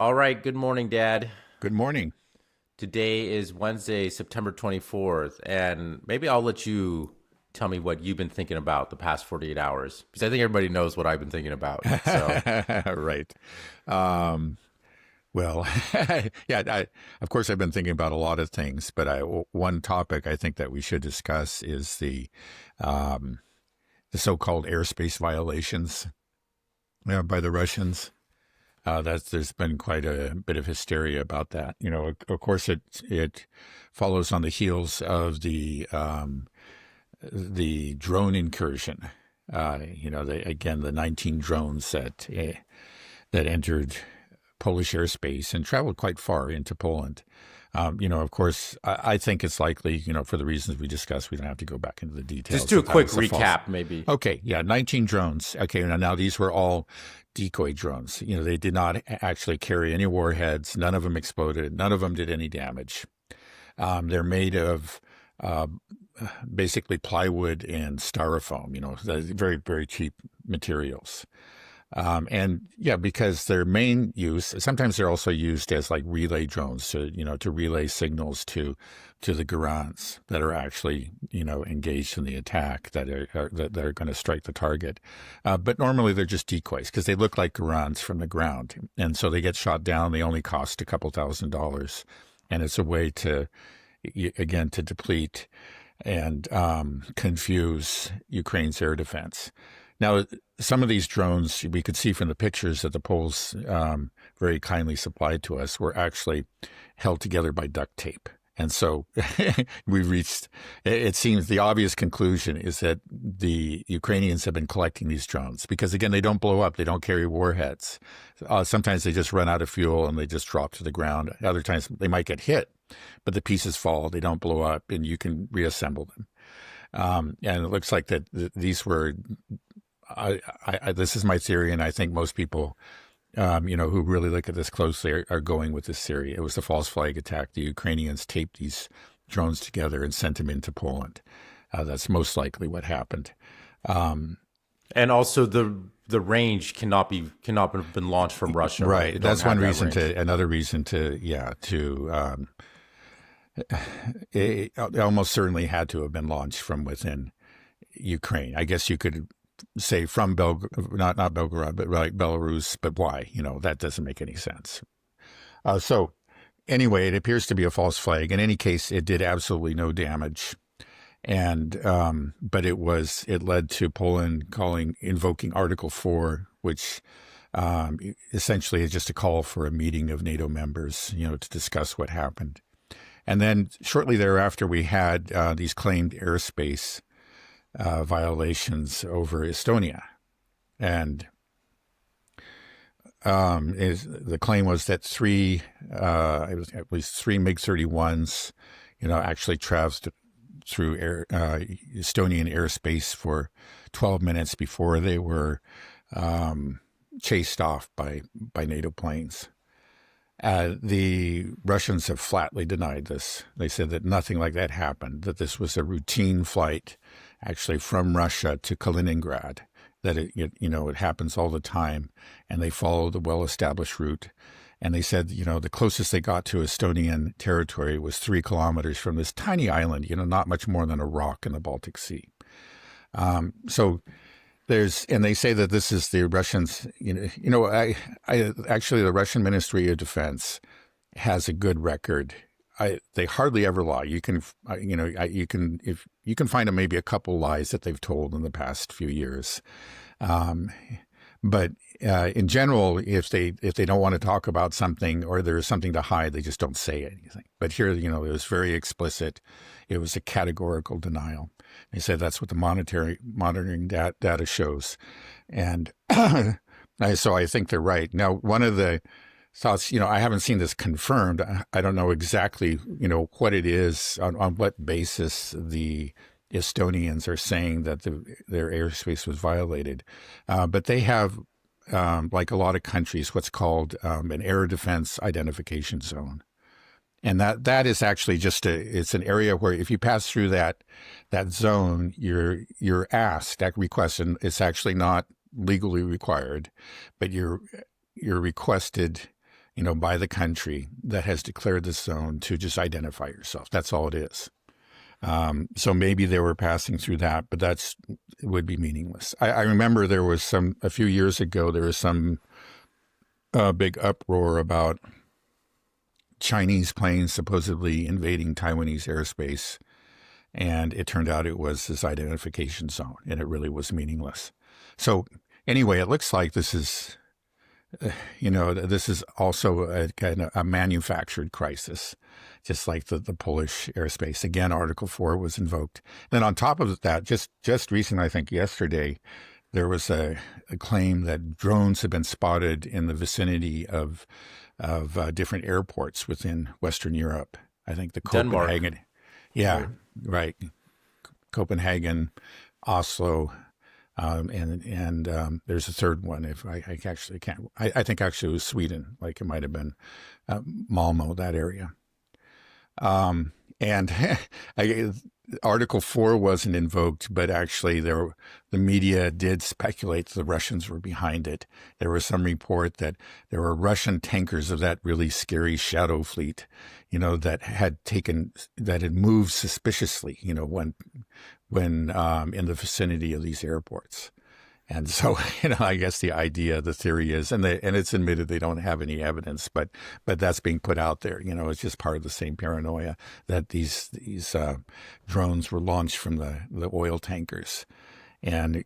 All right, good morning, Dad. Good morning. Today is Wednesday, September 24th, and maybe I'll let you tell me what you've been thinking about the past 48 hours, because I think everybody knows what I've been thinking about. So, Right. Um, well, yeah, of course, I've been thinking about a lot of things, but one topic I think that we should discuss is um, the so-called airspace violations by the Russians. There's been quite a bit of hysteria about that. Of course, it follows on the heels of the drone incursion. Again, the 19 drones that entered Polish airspace and traveled quite far into Poland. Of course, I think it's likely, for the reasons we discussed, we don't have to go back into the just details. do a That quick was a false. recap, maybe. Okay, yeah, 19 drones. Okay, now these were all decoy drones. They did not actually carry any warheads. None of them exploded. None of them did any damage. They're made of uh, basically plywood and styrofoam, very, very cheap materials. And yeah, because their main use, sometimes they're also used as like relay drones to relay signals to the Garants that are actually, engaged in the attack that are going to strike the target. But normally they're just decoys because they look like Garants from the ground. And so they get shot down. They only cost a couple $1,000s. And it's a way again, to deplete and confuse Ukraine's air defense. Now, some of these drones we could see from the pictures that the Poles very kindly supplied to us were actually held together by duct tape. And so it seems the obvious conclusion is that the Ukrainians have been collecting these drones because, again, they don't blow up. They don't carry warheads. Sometimes they just run out of fuel and they just drop to the ground. Other times they might get hit, but the pieces fall. They don't blow up and you can reassemble them. And it looks like that these were this is my theory, and I think most people, who really look at this closely are going with this theory. It was a false flag attack. The Ukrainians taped these drones together and sent them into Poland. That's most likely what happened. Um, And also, the range cannot have been launched from Russia, right? They right. don't That's have one that reason range. another reason it almost certainly had to have been launched from within Ukraine. I guess you could say from not Belgorod, but like Belarus. But why? That doesn't make any sense. So anyway, it appears to be a false flag. In any case, it did absolutely no damage, and but it led to Poland invoking Article 4, which essentially is just a call for a meeting of NATO members, to discuss what happened. And then shortly thereafter, we had these claimed airspace violations over Estonia. And the claim was that it was at least three MiG-31s, actually traversed through Estonian airspace for 12 minutes before they were chased off by NATO planes. The Russians have flatly denied this. They said that nothing like that happened, that this was a routine flight actually from Russia to Kaliningrad, that it happens all the time, and they follow the well-established route. And they said, the closest they got to Estonian territory was 3 kilometers from this tiny island, not much more than a rock in the Baltic Sea. So and they say that this is the Russians, I actually, the Russian Ministry of Defense has a good record. They hardly ever lie. You can find maybe a couple lies that they've told in the past few years. But in general, if they don't want to talk about something or there's something to hide, they just don't say anything. But here, it was very explicit. It was a categorical denial. They said that's what the monitoring data shows, and so I think they're right. Now, one of the thoughts, I haven't seen this confirmed. I don't know exactly, what it is on what basis the Estonians are saying that their airspace was violated. But they have, like a lot of countries, what's called an air defense identification zone. And that is actually it's an area where if you pass through that zone, you're asked that request, and it's actually not legally required, but you're requested by the country that has declared the zone to just identify yourself. That's all it is. So maybe they were passing through that, but it would be meaningless. I remember there was a few years ago, there was some big uproar about Chinese planes supposedly invading Taiwanese airspace. And it turned out it was this identification zone, and it really was meaningless. So anyway, it looks like this is, this is also a kind of a manufactured crisis, just like the Polish airspace. Again, Article 4 was invoked. Then on top of that, just recently, I think yesterday, there was a claim that drones have been spotted in the vicinity of different airports within Western Europe. I think the Copenhagen. Denmark. Yeah, right. Copenhagen, Oslo, and there's a third one. If I actually can't, I think actually it was Sweden. Like it might have been Malmo, that area. And Article 4 wasn't invoked, but actually the media did speculate the Russians were behind it. There was some report that there were Russian tankers of that really scary shadow fleet, that had moved suspiciously, when in the vicinity of these airports. And so, I guess the theory is, and it's admitted they don't have any evidence, but that's being put out there. It's just part of the same paranoia that these drones were launched from the oil tankers, and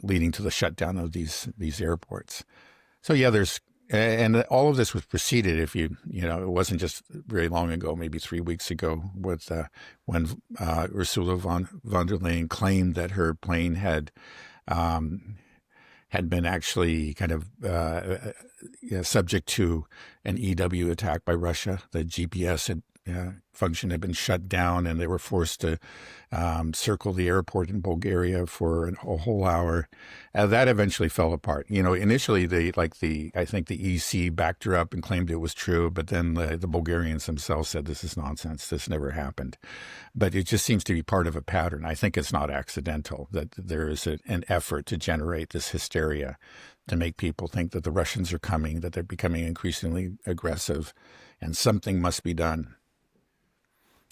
leading to the shutdown of these airports. So yeah, and all of this was preceded. If it wasn't just very long ago, maybe 3 weeks ago, with when Ursula von der Leyen claimed that her plane had been actually kind of subject to an EW attack by Russia. The GPS function had been shut down, and they were forced to circle the airport in Bulgaria for a whole hour. That eventually fell apart. Initially I think the EC backed her up and claimed it was true, but then the Bulgarians themselves said this is nonsense. This never happened. But it just seems to be part of a pattern. I think it's not accidental that there is an effort to generate this hysteria, to make people think that the Russians are coming, that they're becoming increasingly aggressive, and something must be done.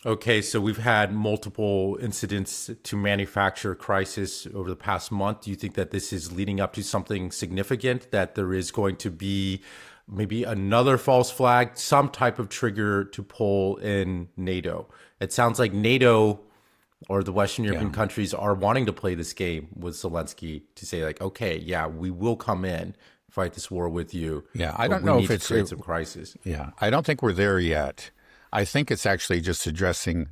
Okay, so we've had multiple incidents to manufacture crisis over the past month. Do you think that this is leading up to something significant, that there is going to be maybe another false flag, some type of trigger to pull in NATO? It sounds like NATO or the Western European countries are wanting to play this game with Zelensky, to say like, okay, yeah, we will come in, fight this war with you. Yeah, I don't know if it's create some crisis. Yeah, I don't think we're there yet. I think it's actually just addressing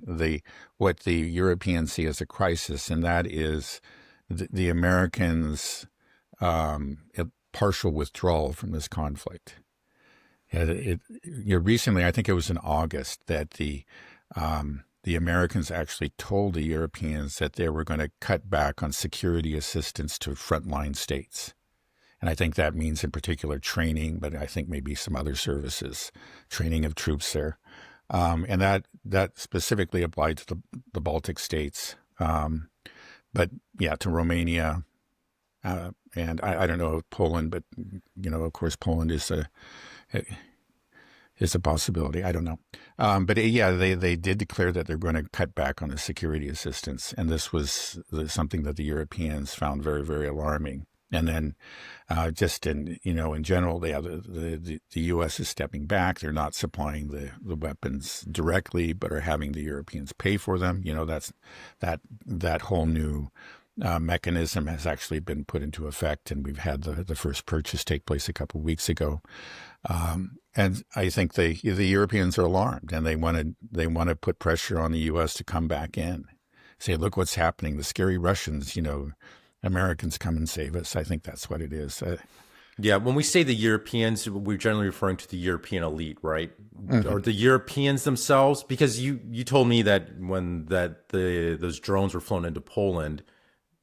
what the Europeans see as a crisis, and that is the Americans' partial withdrawal from this conflict. Recently, I think it was in August, that the Americans actually told the Europeans that they were going to cut back on security assistance to frontline states. And I think that means in particular training, but I think maybe some other services, training of troops there. And that specifically applied to the Baltic states, but yeah, to Romania, and I don't know Poland, but of course Poland is a possibility. I don't know, but yeah, they did declare that they're going to cut back on the security assistance, and this was something that the Europeans found very, very alarming. And then, just in general, the U.S. is stepping back. They're not supplying the weapons directly, but are having the Europeans pay for them. That whole new mechanism has actually been put into effect, and we've had the first purchase take place a couple of weeks ago. And I think the Europeans are alarmed, and they want to put pressure on the U.S. to come back in, say, look what's happening. The scary Russians, Americans come and save us. I think that's what it is. Yeah, when we say the Europeans, we're generally referring to the European elite, right? Mm-hmm. Or the Europeans themselves? Because you told me that when those drones were flown into Poland,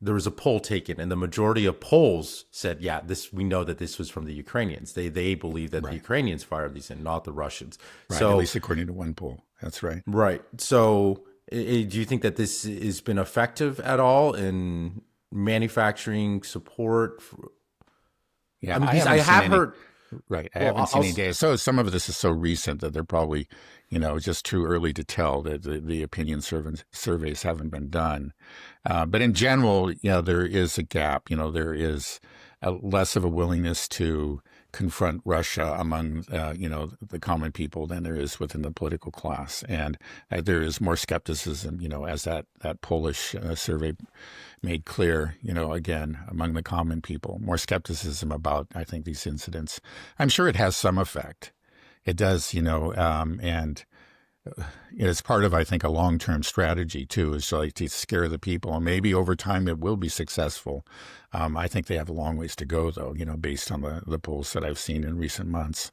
there was a poll taken, and the majority of polls said, "Yeah, we know that this was from the Ukrainians." They believe that the Ukrainians fired these, and not the Russians. Right. So, at least according to one poll, that's right. Right. So, do you think that this has been effective at all in manufacturing support? Yeah, I have heard. Right. I Well, haven't seen any data. So some of this is so recent that they're probably, just too early to tell that the opinion surveys haven't been done. But in general, there is a gap. There is less of a willingness to confront Russia among, the common people than there is within the political class. And there is more skepticism, as that Polish survey made clear, again, among the common people, more skepticism about, I think, these incidents. I'm sure it has some effect. It does, and it's part of, I think, a long-term strategy, too, is like to scare the people. And maybe over time it will be successful. I think they have a long ways to go, though, based on the polls that I've seen in recent months.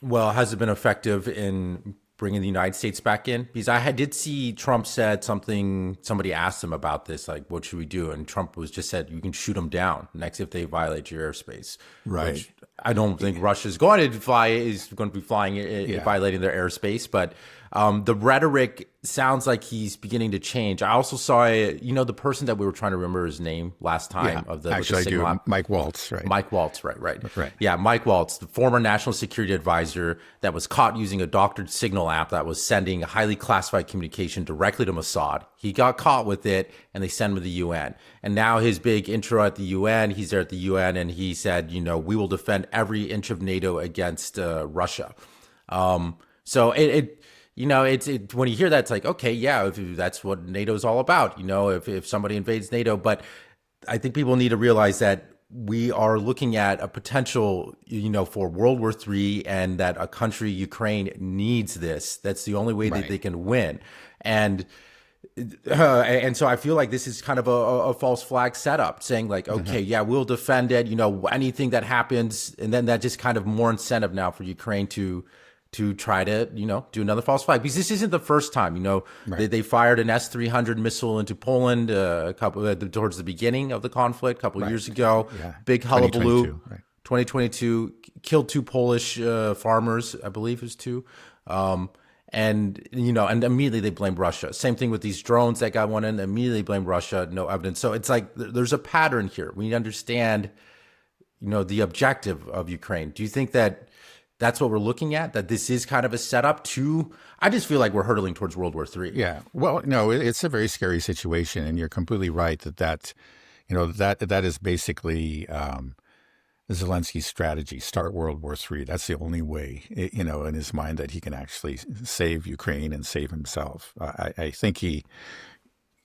Well, has it been effective in bringing the United States back in? Because did see Trump said something, somebody asked him about this, like, what should we do? And Trump just said, you can shoot them down next if they violate your airspace. Right. Which I don't think Russia's going to be flying, violating their airspace. But the rhetoric sounds like he's beginning to change. I also saw, the person that we were trying to remember his name last time Actually, I do. Mike Waltz, right? Mike Waltz, right. Yeah, Mike Waltz, the former national security advisor that was caught using a doctored signal app that was sending highly classified communication directly to Mossad. He got caught with it, and they sent him to the UN. And now his big intro at the UN, he's there at the UN, and he said, we will defend every inch of NATO against Russia. So it's when you hear that, it's like, okay, yeah, if that's what NATO's all about, if somebody invades NATO. But I think people need to realize that we are looking at a potential, for World War III, and that a country, Ukraine, needs this. That's the only way that they can win. And so I feel like this is kind of a false flag setup, saying like, okay, yeah, we'll defend it, anything that happens. And then that just kind of more incentive now for Ukraine to try to, do another false flag, because this isn't the first time, they fired an S-300 missile into Poland towards the beginning of the conflict, a couple of years ago. Yeah. Big hullabaloo. 2022 killed 2 Polish farmers, I believe it was 2. And immediately they blame Russia. Same thing with these drones that got one in, immediately blame Russia, no evidence. So it's like there's a pattern here. We need to understand, the objective of Ukraine. Do you think that that's what we're looking at, that this is kind of a setup to, I just feel like we're hurtling towards World War III. Yeah. Well, no, it's a very scary situation. And you're completely right that is basically Zelensky's strategy, start World War III. That's the only way, in his mind, that he can actually save Ukraine and save himself. I think he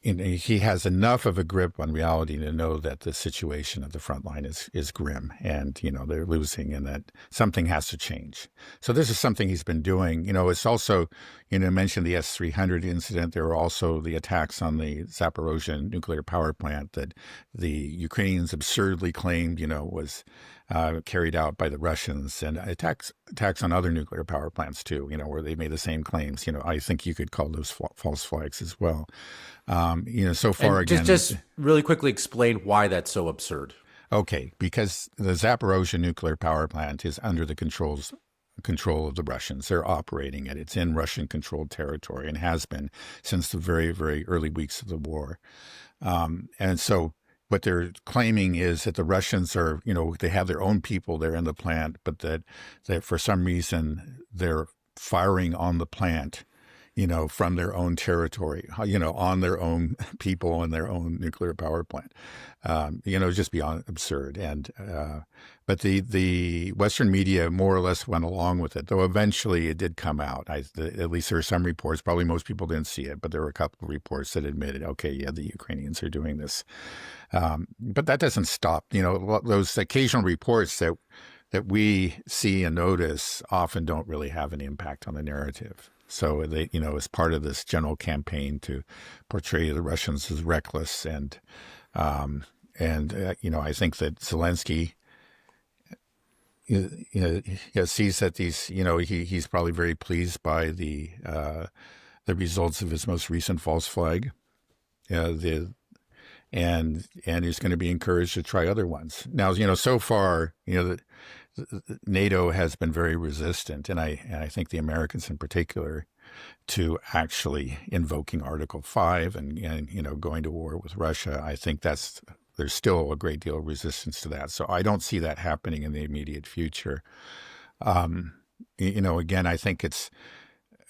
has enough of a grip on reality to know that the situation at the front line is grim, and they're losing, and that something has to change. So this is something he's been doing. It's also, mentioned the S-300 incident. There were also the attacks on the Zaporozhye nuclear power plant that the Ukrainians absurdly claimed was carried out by the Russians, and attacks on other nuclear power plants too, where they made the same claims. I think you could call those false flags as well. So far, and again, just really quickly explain why that's so absurd. Okay, because the Zaporozhye nuclear power plant is under the control of the Russians. They're operating it. It's in Russian-controlled territory and has been since the very, very early weeks of the war. And so what they're claiming is that the Russians are, they have their own people there in the plant, but that for some reason they're firing on the plant, from their own territory, on their own people and their own nuclear power plant. Just beyond absurd. And but the Western media more or less went along with it, though eventually it did come out. At least there are some reports. Probably most people didn't see it, but there were a couple of reports that admitted, okay, yeah, the Ukrainians are doing this. But that doesn't stop. Those occasional reports that we see and notice often don't really have an impact on the narrative. So they, as part of this general campaign to portray the Russians as reckless, and I think that Zelensky, sees that these, he's probably very pleased by the results of his most recent false flag, and he's going to be encouraged to try other ones. Now, so far, NATO has been very resistant, and I think the Americans in particular, to actually invoking Article 5 and going to war with Russia. I think that's there's still a great deal of resistance to that. So I don't see that happening in the immediate future. Again, I think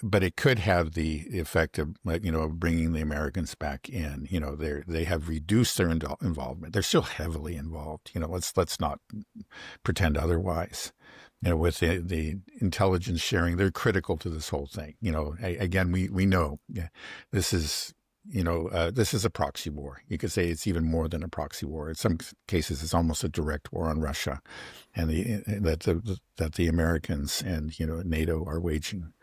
but it could have the effect of, bringing the Americans back in. They have reduced their involvement. They're still heavily involved. Let's not pretend otherwise. With the intelligence sharing, they're critical to this whole thing. Again, we know this is a proxy war. You could say it's even more than a proxy war. In some cases, it's almost a direct war on Russia, and that the Americans and NATO are waging.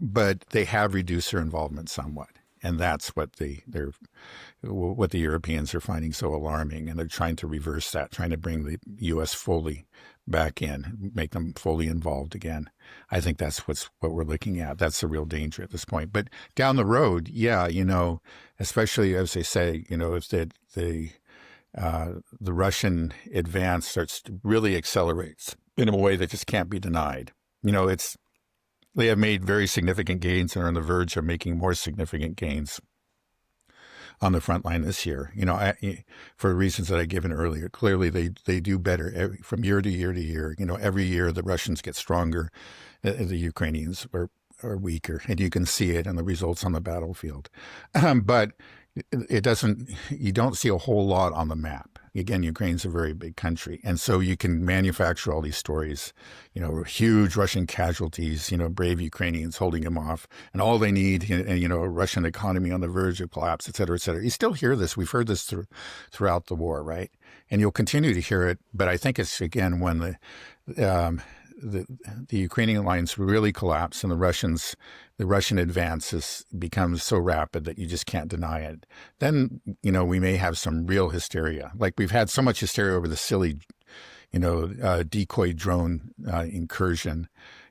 But they have reduced their involvement somewhat, and that's what the Europeans are finding so alarming, and they're trying to reverse that, trying to bring the U.S. fully back in, make them fully involved again. I think that's what we're looking at. That's the real danger at this point. But down the road, especially as they say, if the Russian advance starts to really accelerates in a way that just can't be denied. They have made very significant gains and are on the verge of making more significant gains on the front line this year. For reasons that I given earlier, clearly they do better from year to year to year. Every year the Russians get stronger, the Ukrainians are weaker, and you can see it in the results on the battlefield. But it doesn't. You don't see a whole lot on the map. Again, Ukraine's a very big country, and so you can manufacture all these stories. Huge Russian casualties. Brave Ukrainians holding them off, and all they need, a Russian economy on the verge of collapse, et cetera, et cetera. You still hear this. We've heard this throughout the war, right? And you'll continue to hear it. But I think it's again when the Ukrainian lines really collapse and the Russian advance becomes so rapid that you just can't deny it. Then, we may have some real hysteria. Like we've had so much hysteria over the silly, decoy drone incursion.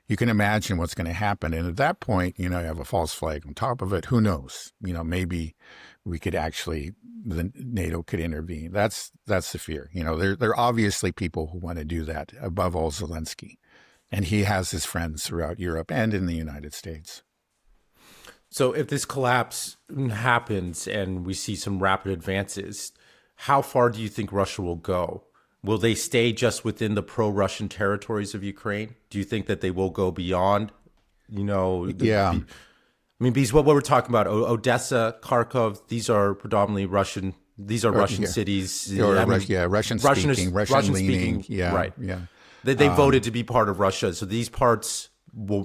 You can imagine what's going to happen. And at that point, you have a false flag on top of it. Who knows? Maybe we could the NATO could intervene. That's the fear. There are obviously people who want to do that, above all Zelensky. And he has his friends throughout Europe and in the United States. So if this collapse happens and we see some rapid advances, how far do you think Russia will go? Will they stay just within the pro-Russian territories of Ukraine? Do you think that they will go beyond, Yeah. Because what we're talking about, Odessa, Kharkov, these are predominantly Russian. These are Russian cities. Russian leaning. Yeah, right. Yeah. They voted to be part of Russia. So these parts,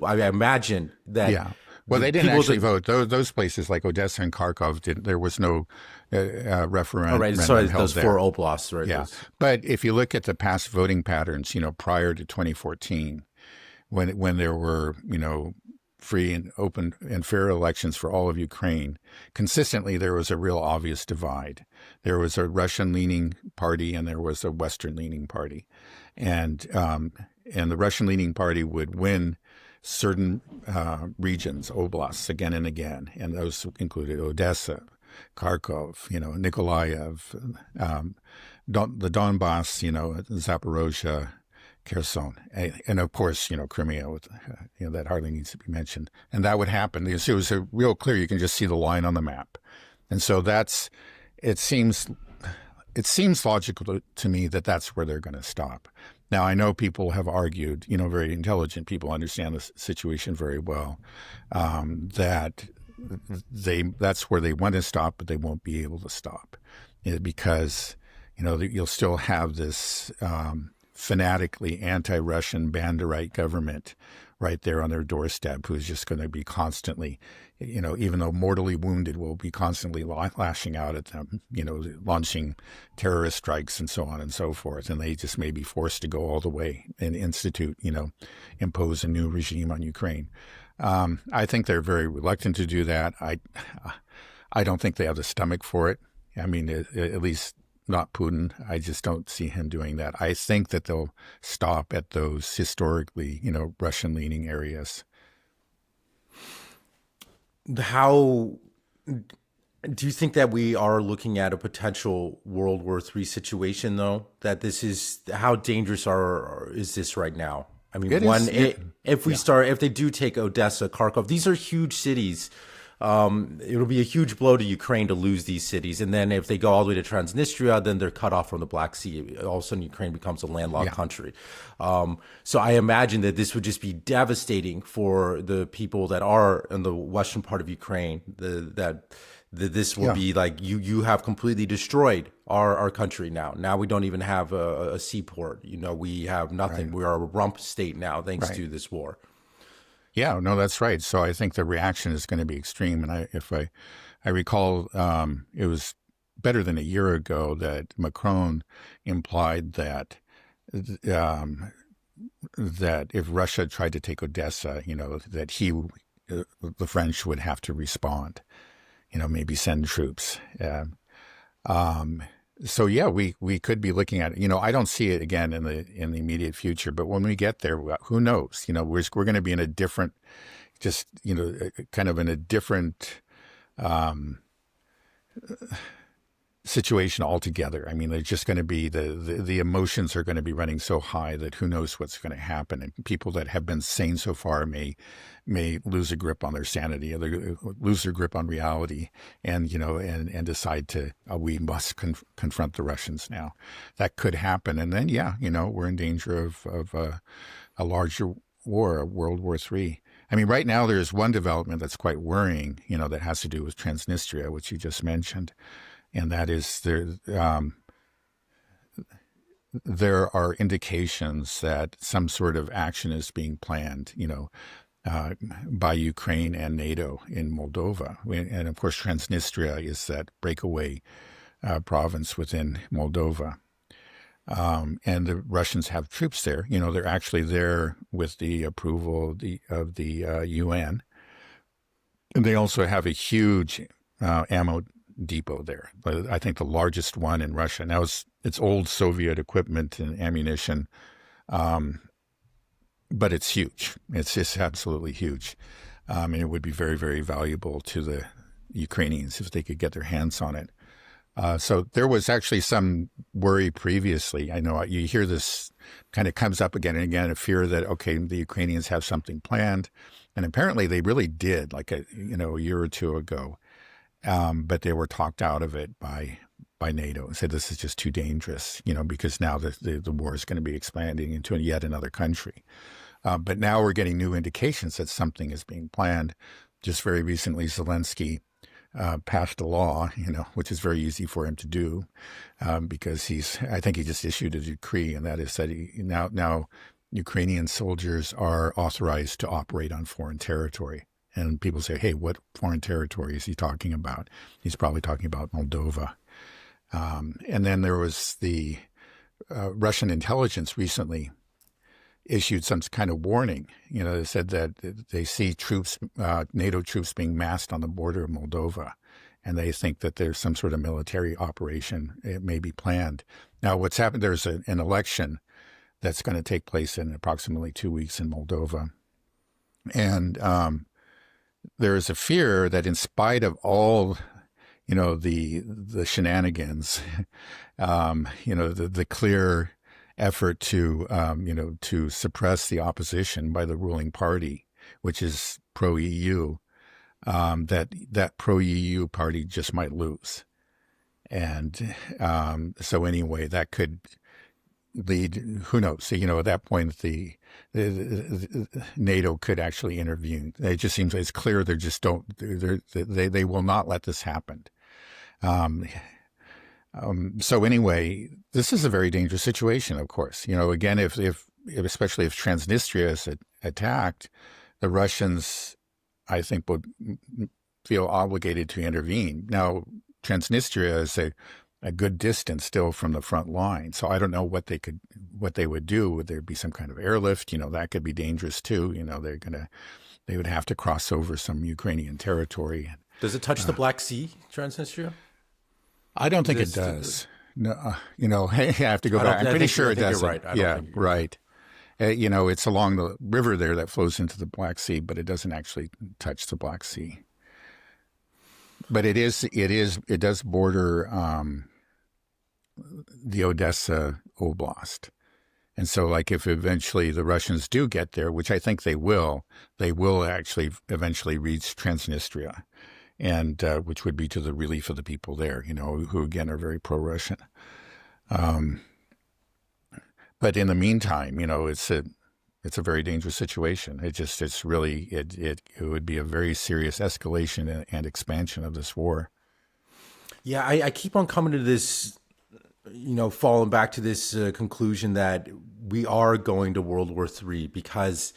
I imagine that. Yeah. Well, they didn't actually vote. Those places like Odessa and Kharkov, there was no referendum. Oh, right. So those four oblasts, right? Yeah. But if you look at the past voting patterns, prior to 2014, when there were, free and open and fair elections for all of Ukraine, consistently there was a real obvious divide. There was a Russian-leaning party and there was a Western-leaning party. And the Russian-leaning party would win certain regions, oblasts, again and again. And those included Odessa, Kharkov, Nikolaev, the Donbass, Zaporozhye, Kherson, and of course, Crimea, with, that hardly needs to be mentioned. And that would happen. It was a real clear. You can just see the line on the map. And so it seems logical to me that that's where they're going to stop. Now, I know people have argued, very intelligent people understand the situation very well, that that's where they want to stop, but they won't be able to stop because, you'll still have this fanatically anti-Russian Banderite government right there on their doorstep who's just going to be constantly, even though mortally wounded, will be constantly lashing out at them, launching terrorist strikes and so on and so forth. And they just may be forced to go all the way and impose a new regime on Ukraine. I think they're very reluctant to do that. I don't think they have the stomach for it. I mean, at least not Putin. I just don't see him doing that. I think that they'll stop at those historically, Russian-leaning areas. How do you think that we are looking at a potential World War III situation, though? That this is how dangerous is this right now? I mean, if they do take Odessa, Kharkov, these are huge cities. It'll be a huge blow to Ukraine to lose these cities. And then if they go all the way to Transnistria, then they're cut off from the Black Sea. All of a sudden, Ukraine becomes a landlocked country. So I imagine that this would just be devastating for the people that are in the western part of Ukraine. That this will be like you have completely destroyed our country now. Now we don't even have a seaport. We have nothing. Right. We are a rump state now thanks to this war. Yeah, no, that's right. So I think the reaction is going to be extreme. And if I recall, it was better than a year ago that Macron implied that if Russia tried to take Odessa, that the French would have to respond, maybe send troops. So yeah, we could be looking at it. I don't see it again in the immediate future, but when we get there, who knows? We're going to be in a different, kind of in a different situation altogether. I mean, there's just going to be the emotions are going to be running so high that who knows what's going to happen. And people that have been sane so far may lose a grip on their sanity, or lose their grip on reality, and and decide we must confront the Russians now. That could happen, and then we're in danger of a larger war, a World War III. I mean, right now there's one development that's quite worrying, that has to do with Transnistria, which you just mentioned. And that is there are indications that some sort of action is being planned, by Ukraine and NATO in Moldova. And of course, Transnistria is that breakaway province within Moldova. And the Russians have troops there. They're actually there with the approval of the UN. And they also have a huge ammo depot there. But I think the largest one in Russia. Now it's old Soviet equipment and ammunition, but it's huge. It's just absolutely huge. And it would be very, very valuable to the Ukrainians if they could get their hands on it. So there was actually some worry previously. I know you hear this kind of comes up again and again, a fear that, okay, the Ukrainians have something planned. And apparently they really did, like a year or two ago. But they were talked out of it by NATO and said this is just too dangerous, because now the war is going to be expanding into yet another country. But now we're getting new indications that something is being planned. Just very recently, Zelensky passed a law, which is very easy for him to do, because I think he just issued a decree, and that is that now Ukrainian soldiers are authorized to operate on foreign territory. And people say, hey, what foreign territory is he talking about? He's probably talking about Moldova. And then there was the Russian intelligence recently issued some kind of warning. They said that they see troops, NATO troops being massed on the border of Moldova, and they think that there's some sort of military operation. It may be planned. Now, what's happened, there's an election that's going to take place in approximately 2 weeks in Moldova. And there is a fear that in spite of all, the shenanigans, the clear effort to suppress the opposition by the ruling party, which is pro-EU, that pro-EU party just might lose. And so anyway, that could lead, who knows? So, at that point, the NATO could actually intervene. It just seems it's clear they will not let this happen. So anyway, this is a very dangerous situation, of course. Again, if especially if Transnistria is attacked, the Russians, I think, would feel obligated to intervene. Now, Transnistria is a good distance still from the front line. So I don't know what they would do. Would there be some kind of airlift? That could be dangerous too. They would have to cross over some Ukrainian territory. Does it touch the Black Sea, Transnistria? I don't think it does. No, I have to go back. I'm pretty sure it doesn't. Right. Right. It's along the river there that flows into the Black Sea, but it doesn't actually touch the Black Sea. But it does border the Odessa Oblast, And so, like, if eventually the Russians do get there, which I think they will actually eventually reach Transnistria, and which would be to the relief of the people there, who again are very pro-Russian. But in the meantime, it's a very dangerous situation. It would be a very serious escalation and expansion of this war. Yeah, I keep on coming to this, falling back to this conclusion that we are going to World War III, because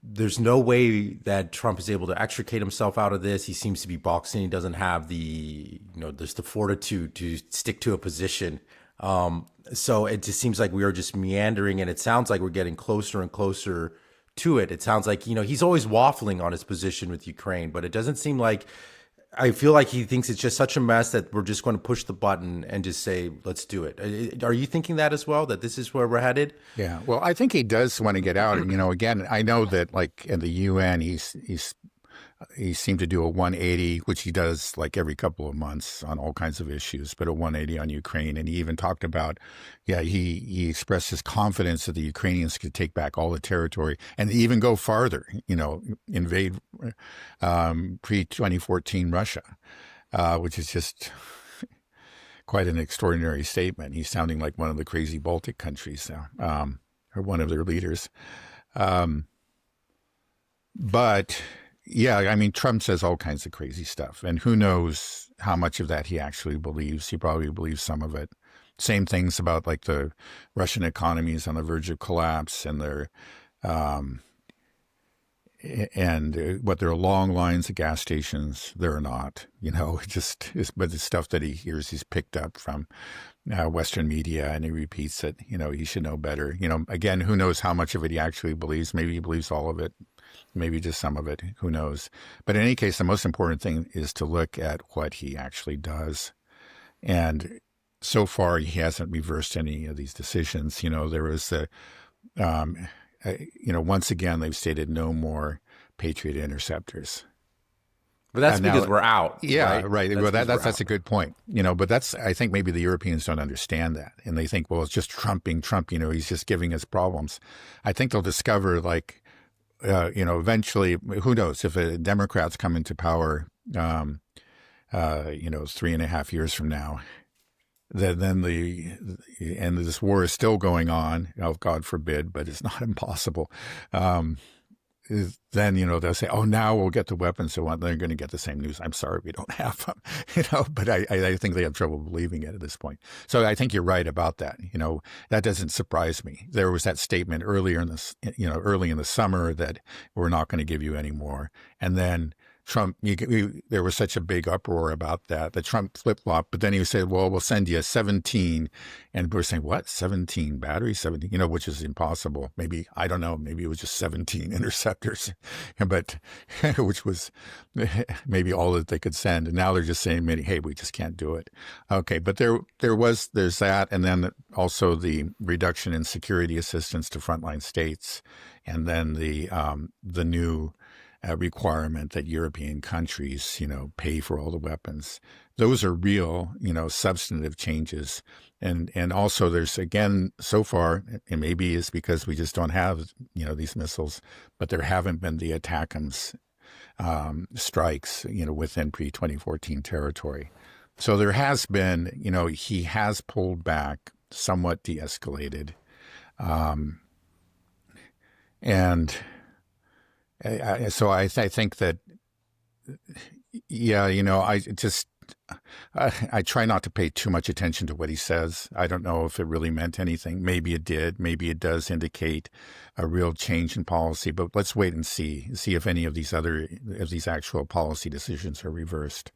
there's no way that Trump is able to extricate himself out of this. He seems to be boxing. He doesn't have there's the fortitude to stick to a position. So it just seems like we are just meandering, and it sounds like we're getting closer and closer to it. It sounds like, he's always waffling on his position with Ukraine, but it doesn't seem like, I feel like he thinks it's just such a mess that we're just going to push the button and just say, let's do it. Are you thinking that as well, that this is where we're headed? Yeah, well, I think he does want to get out. And, again, I know that, like, in the UN, he seemed to do a 180, which he does like every couple of months on all kinds of issues, but a 180 on Ukraine. And he even talked about, he expressed his confidence that the Ukrainians could take back all the territory and even go farther, invade pre-2014 Russia, which is just quite an extraordinary statement. He's sounding like one of the crazy Baltic countries now, or one of their leaders. But yeah, I mean, Trump says all kinds of crazy stuff, and who knows how much of that he actually believes. He probably believes some of it. Same things about, like, the Russian economy is on the verge of collapse, and what there are long lines of gas stations. There are not, it just is, but the stuff that he hears, he's picked up from Western media, and he repeats it. He should know better. Again, who knows how much of it he actually believes? Maybe he believes all of it. Maybe just some of it, who knows. But in any case, the most important thing is to look at what he actually does. And so far, he hasn't reversed any of these decisions. There was once again, they've stated no more Patriot interceptors. But that's because we're out. Yeah, right. That's that's a good point. But I think maybe the Europeans don't understand that. And they think, well, it's just Trump, he's just giving us problems. I think they'll discover, like, eventually, who knows, if Democrats come into power, 3.5 years from now, then this war is still going on. God forbid, but it's not impossible. Then, they'll say, oh, now we'll get the weapons. So they're going to get the same news. I'm sorry, we don't have them, but I think they have trouble believing it at this point. So I think you're right about that. That doesn't surprise me. There was that statement early in the summer that we're not going to give you any more. And then Trump, there was such a big uproar about that Trump flip-flopped, but then he said, well, we'll send you 17. And we're saying, what, 17 batteries, 17, which is impossible. Maybe, I don't know, maybe it was just 17 interceptors, but which was maybe all that they could send. And now they're just saying, hey, we just can't do it. Okay, but there's that. And then also the reduction in security assistance to frontline states. And then the new requirement that European countries, pay for all the weapons. Those are real, substantive changes. And also there's, again, so far, and maybe it's because we just don't have, these missiles, but there haven't been the ATACMS strikes, within pre-2014 territory. So there has been, he has pulled back, somewhat de-escalated. So I think that, I try not to pay too much attention to what he says. I don't know if it really meant anything. Maybe it did. Maybe it does indicate a real change in policy. But let's wait and see if any of these actual policy decisions are reversed.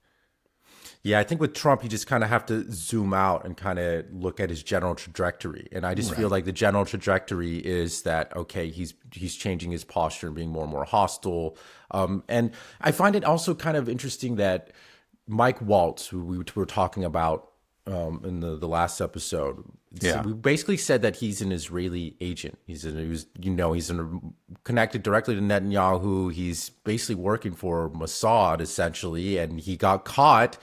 Yeah, I think with Trump, you just kind of have to zoom out and kind of look at his general trajectory. And I just feel like the general trajectory is that, okay, he's changing his posture and being more and more hostile. And I find it also kind of interesting that Mike Waltz, who we were talking about in the last episode, we basically said that he's an Israeli agent. He's connected directly to Netanyahu. He's basically working for Mossad, essentially, and he got caught,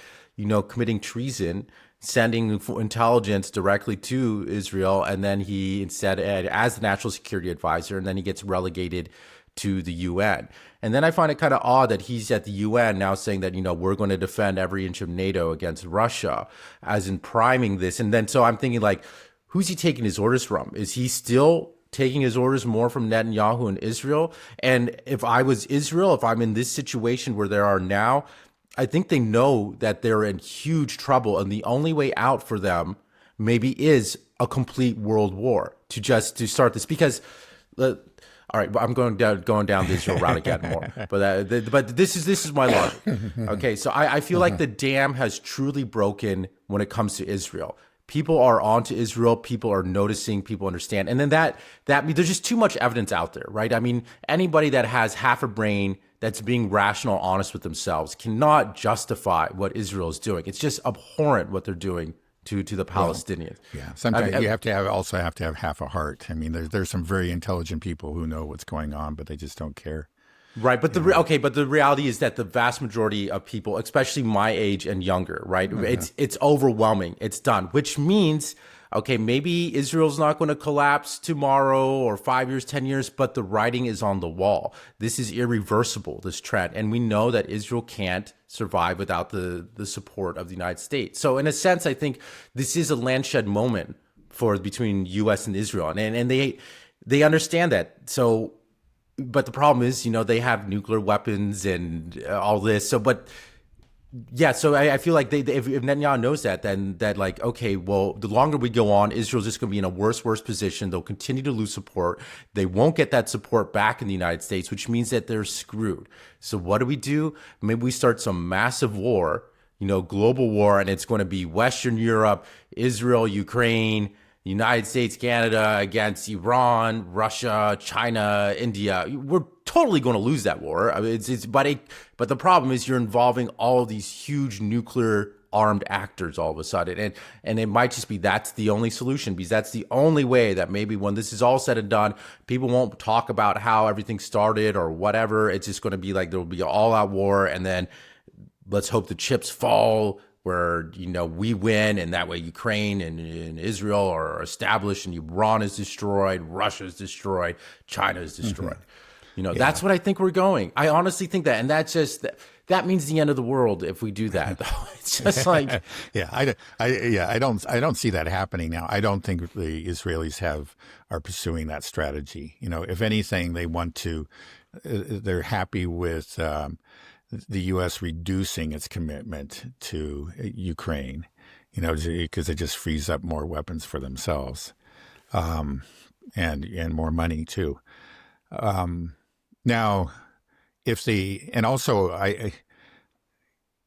committing treason sending intelligence directly to Israel, and then he instead as the national security advisor, and then he gets relegated to the UN. And then I find it kind of odd that he's at the UN now saying that, we're going to defend every inch of NATO against Russia, as in priming this. And then so I'm thinking, like, who's he taking his orders from? Is he still taking his orders more from Netanyahu and Israel? And if I was Israel, if I'm in this situation where they are now, I think they know that they're in huge trouble, and the only way out for them maybe is a complete world war to start this. Because, all right, I'm going down the Israel route again more, but this is my logic. Okay, so I feel like the dam has truly broken when it comes to Israel. People are onto Israel. People are noticing. People understand, and then that there's just too much evidence out there, right? I mean, anybody that has half a brain that's being rational, honest with themselves, cannot justify what Israel is doing. It's just abhorrent what they're doing to the Palestinians. Well, yeah, sometimes you have to have half a heart. I mean, there's some very intelligent people who know what's going on, but they just don't care. Right, but the reality is that the vast majority of people, especially my age and younger, right, it's overwhelming. It's done, which means, okay, maybe Israel's not going to collapse tomorrow or 5 years, 10 years, but the writing is on the wall. This is irreversible, this trend, and we know that Israel can't survive without the support of the United States. So in a sense, I think this is a landshed moment between U.S. and Israel, and they understand that. So. But the problem is, they have nuclear weapons and all this. So, but yeah, so I feel like if Netanyahu knows that, then that, like, okay, well, the longer we go on, Israel's just going to be in a worse position. They'll continue to lose support. They won't get that support back in the United States, which means that they're screwed. So what do? Maybe we start some massive war, global war, and it's going to be Western Europe, Israel, Ukraine, United States, Canada against Iran, Russia, China, India. We're totally going to lose that war. I mean, but the problem is you're involving all of these huge nuclear armed actors all of a sudden, and it might just be that's the only solution, because that's the only way that maybe when this is all said and done, people won't talk about how everything started or whatever. It's just going to be like there will be an all-out war, and then let's hope the chips fall where, we win, and that way Ukraine and Israel are established, and Iran is destroyed, Russia is destroyed, China is destroyed. That's what I think we're going. I honestly think that, and that means the end of the world if we do that. It's just like, I don't see that happening now. I don't think the Israelis are pursuing that strategy. If anything, they want to. They're happy with the U.S. reducing its commitment to Ukraine, because it just frees up more weapons for themselves, and more money too. Now, and also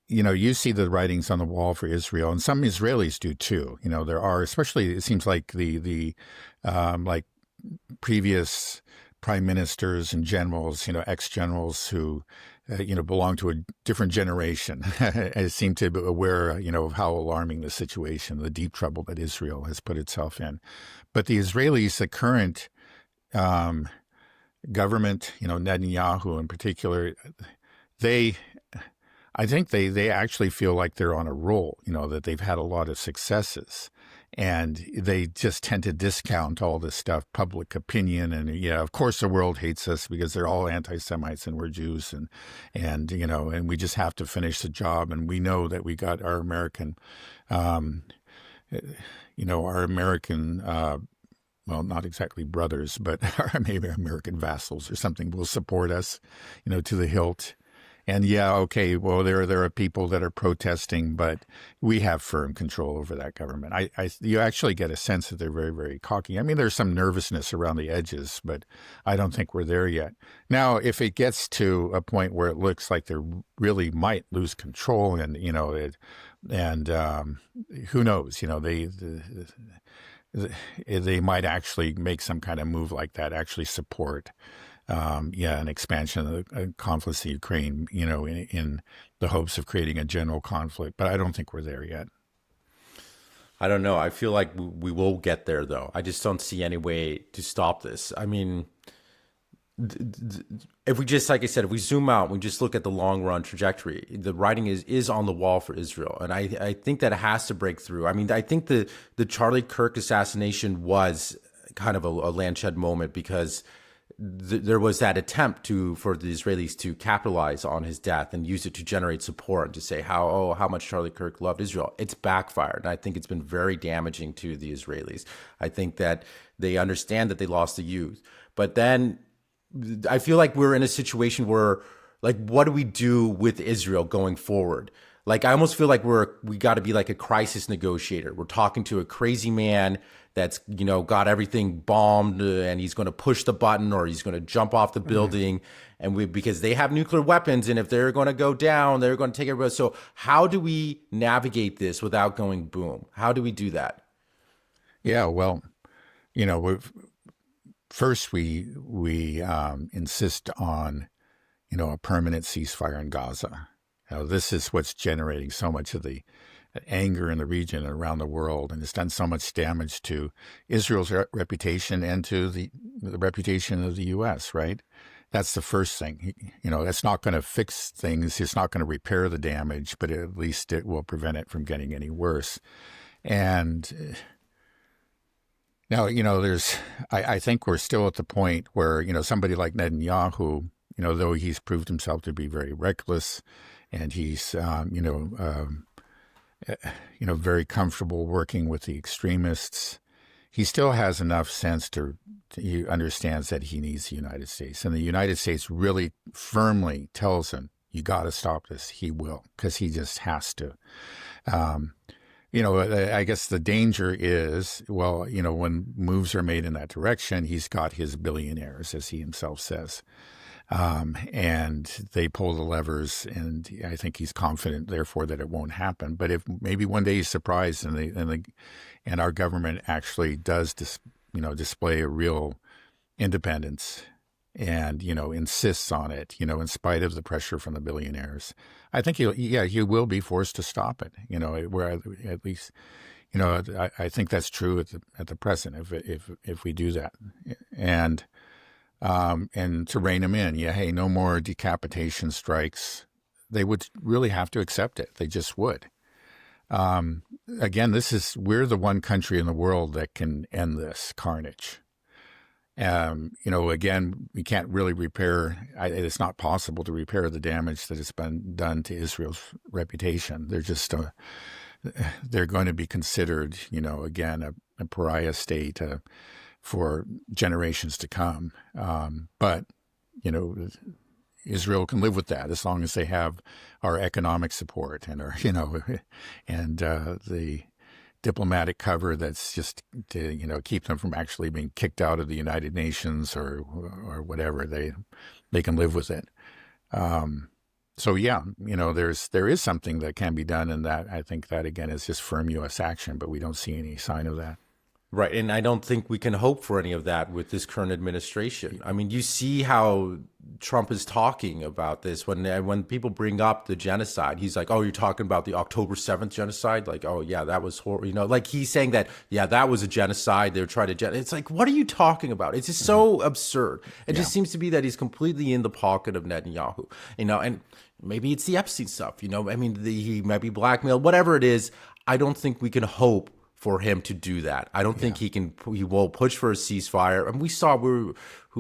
you see the writings on the wall for Israel, and some Israelis do too. There are, especially, it seems like the previous prime ministers and generals, ex-generals who belong to a different generation, seem to be aware, of how alarming the situation, the deep trouble that Israel has put itself in. But the Israelis, the current government, Netanyahu in particular, I think they actually feel like they're on a roll, that they've had a lot of successes. And they just tend to discount all this stuff, public opinion, and of course the world hates us because they're all anti-Semites and we're Jews, and we just have to finish the job, and we know that we got our American, well, not exactly brothers, but maybe American vassals or something will support us, to the hilt. And okay, well, there are people that are protesting, but we have firm control over that government. You actually get a sense that they're very, very cocky. I mean, there's some nervousness around the edges, but I don't think we're there yet. Now, if it gets to a point where it looks like they really might lose control, and who knows, they might actually make some kind of move like that, actually support. An expansion of the conflict in Ukraine, in the hopes of creating a general conflict. But I don't think we're there yet. I don't know. I feel like we will get there, though. I just don't see any way to stop this. I mean, if we just, like I said, if we zoom out, we just look at the long run trajectory, the writing is on the wall for Israel. And I think that it has to break through. I mean, I think the Charlie Kirk assassination was kind of a landshed moment because there was that attempt for the Israelis to capitalize on his death and use it to generate support and to say how much Charlie Kirk loved Israel. It's backfired. And I think it's been very damaging to the Israelis. I think that they understand that they lost the youth. But then I feel like we're in a situation where, like, what do we do with Israel going forward? Like, I almost feel like we got to be like a crisis negotiator. We're talking to a crazy man that's, got everything bombed and he's going to push the button or he's going to jump off the building. And because they have nuclear weapons, and if they're going to go down, they're going to take everybody. So how do we navigate this without going boom? How do we do that? Yeah, well, first we insist on, a permanent ceasefire in Gaza. This is what's generating so much of the anger in the region and around the world, and it's done so much damage to Israel's reputation and to the reputation of the U.S., right? That's the first thing. That's not going to fix things. It's not going to repair the damage, but at least it will prevent it from getting any worse. And now, I think we're still at the point where, somebody like Netanyahu, though he's proved himself to be very reckless and he's, very comfortable working with the extremists, he still has enough sense he understands that he needs the United States. And the United States really firmly tells him, you got to stop this. He will, because he just has to. I guess the danger is, when moves are made in that direction, he's got his billionaires, as he himself says. And they pull the levers, and I think he's confident, therefore, that it won't happen. But if maybe one day he's surprised, and our government actually does, display a real independence, and insists on it, in spite of the pressure from the billionaires, I think he will be forced to stop it. Where at least, I think that's true at the present if we do that, and to rein them in. Hey, no more decapitation strikes. They would really have to accept it. They just would. Again, we're the one country in the world that can end this carnage. Again, we can't really it's not possible to repair the damage that has been done to Israel's reputation. They're going to be considered, again, a pariah state for generations to come. But, Israel can live with that as long as they have our economic support and the diplomatic cover that's just to keep them from actually being kicked out of the United Nations or whatever. They can live with it. So there is something that can be done, and that I think that again is just firm U.S. action, but we don't see any sign of that. Right, and I don't think we can hope for any of that with this current administration. I mean, you see how Trump is talking about this when people bring up the genocide. He's like, "Oh, you're talking about the October 7th genocide?" Like, "Oh yeah, that was horrible." Like he's saying that, yeah, that was a genocide. They were trying to It's like, what are you talking about? It's just so absurd. It just seems to be that he's completely in the pocket of Netanyahu. And maybe it's the Epstein stuff. I mean, he might be blackmailed. Whatever it is, I don't think we can hope for him to do that. I don't think he will push for a ceasefire. And we saw who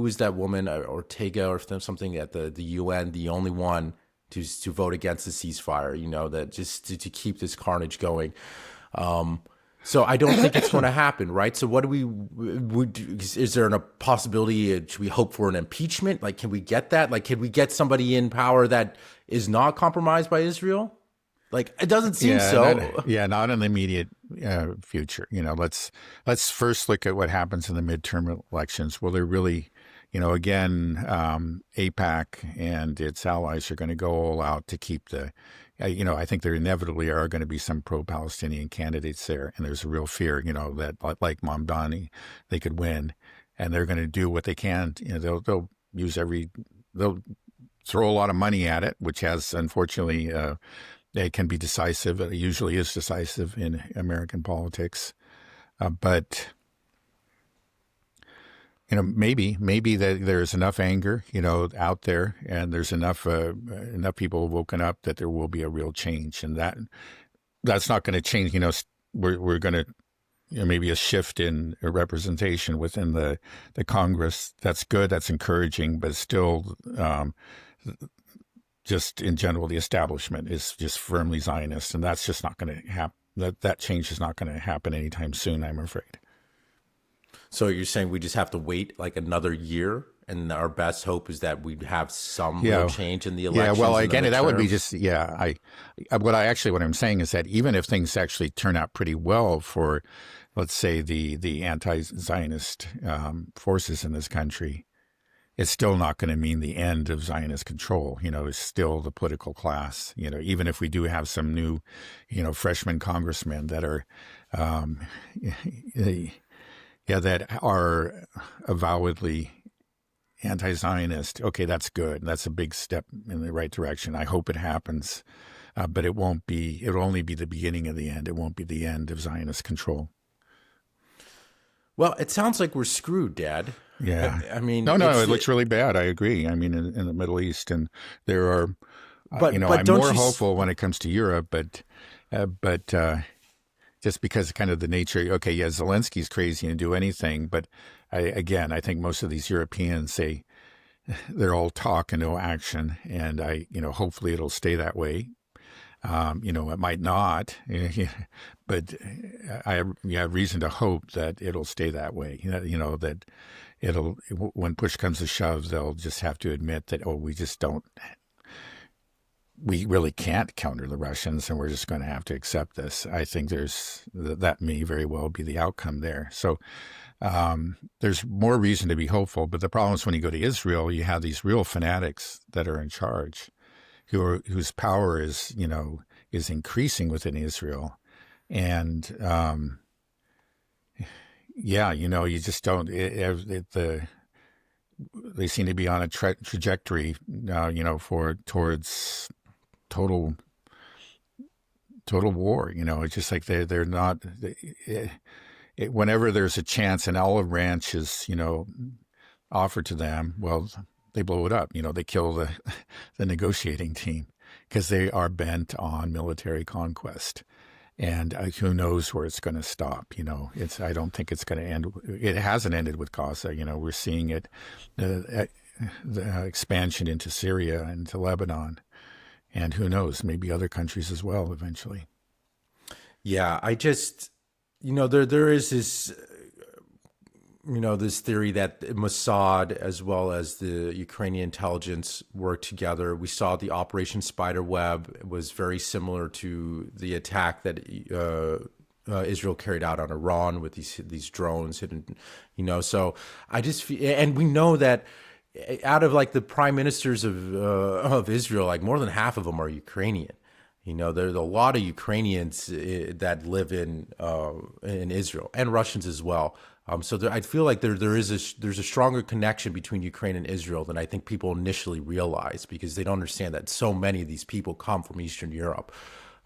is that woman, Ortega or something at the UN, the only one to vote against the ceasefire, that just to keep this carnage going. So I don't think it's going to happen, right? So what is there a possibility, should we hope for an impeachment? Like, can we get that? Like, can we get somebody in power that is not compromised by Israel? Like, it doesn't seem so. Not in the immediate future. Let's first look at what happens in the midterm elections. Will there really, again, AIPAC and its allies are going to go all out to keep I think there inevitably are going to be some pro-Palestinian candidates there, and there's a real fear, that like Mamdani, they could win, and they're going to do what they can. They'll throw a lot of money at it, which has unfortunately. It can be decisive. It usually is decisive in American politics. But, maybe that there's enough anger, out there, and there's enough people woken up that there will be a real change, and that's not going to change. We're going to maybe a shift in representation within the Congress. That's good. That's encouraging, but still, just in general, the establishment is just firmly Zionist, and that's just not going to happen. That change is not going to happen anytime soon, I'm afraid. So you're saying we just have to wait like another year, and our best hope is that we'd have some real change in the elections? Yeah, well, again, that would be just, what I'm saying is that even if things actually turn out pretty well for, let's say, the anti-Zionist forces in this country, it's still not going to mean the end of Zionist control. It's still the political class. Even if we do have some new, freshman congressmen that are, that are avowedly anti-Zionist. Okay, that's good. That's a big step in the right direction. I hope it happens, but it won't be. It'll only be the beginning of the end. It won't be the end of Zionist control. Well, it sounds like we're screwed, Dad. Yeah. I mean, no, it looks really bad. I agree. I mean, in the Middle East, and there are, but I'm more hopeful when it comes to Europe, but just because kind of the nature. Okay, yeah, Zelensky's crazy and do anything, but I think most of these Europeans say they're all talk and no action, and hopefully it'll stay that way. It might not, but I have reason to hope that it'll stay that way. That when push comes to shove, they'll just have to admit that, we really can't counter the Russians, and we're just going to have to accept this. I think that may very well be the outcome there. So there's more reason to be hopeful. But the problem is when you go to Israel, you have these real fanatics that are in charge, whose power is increasing within Israel, and you just don't. They seem to be on a trajectory, towards total war. It's just like they're not. Whenever there's a chance an olive branch is offered to them, well, they blow it up. They kill the negotiating team because they are bent on military conquest. And who knows where it's going to stop? I don't think it's going to end. It hasn't ended with Gaza. We're seeing it, the expansion into Syria and to Lebanon, and who knows, maybe other countries as well eventually. Yeah, I just, there is this, this theory that Mossad as well as the Ukrainian intelligence work together. We saw the Operation Spiderweb was very similar to the attack that Israel carried out on Iran with these drones hidden. So I just feel, and we know that out of like the prime ministers of Israel, like more than half of them are Ukrainian. There's a lot of Ukrainians that live in Israel, and Russians as well. So I feel like there's a stronger connection between Ukraine and Israel than I think people initially realize, because they don't understand that so many of these people come from Eastern Europe.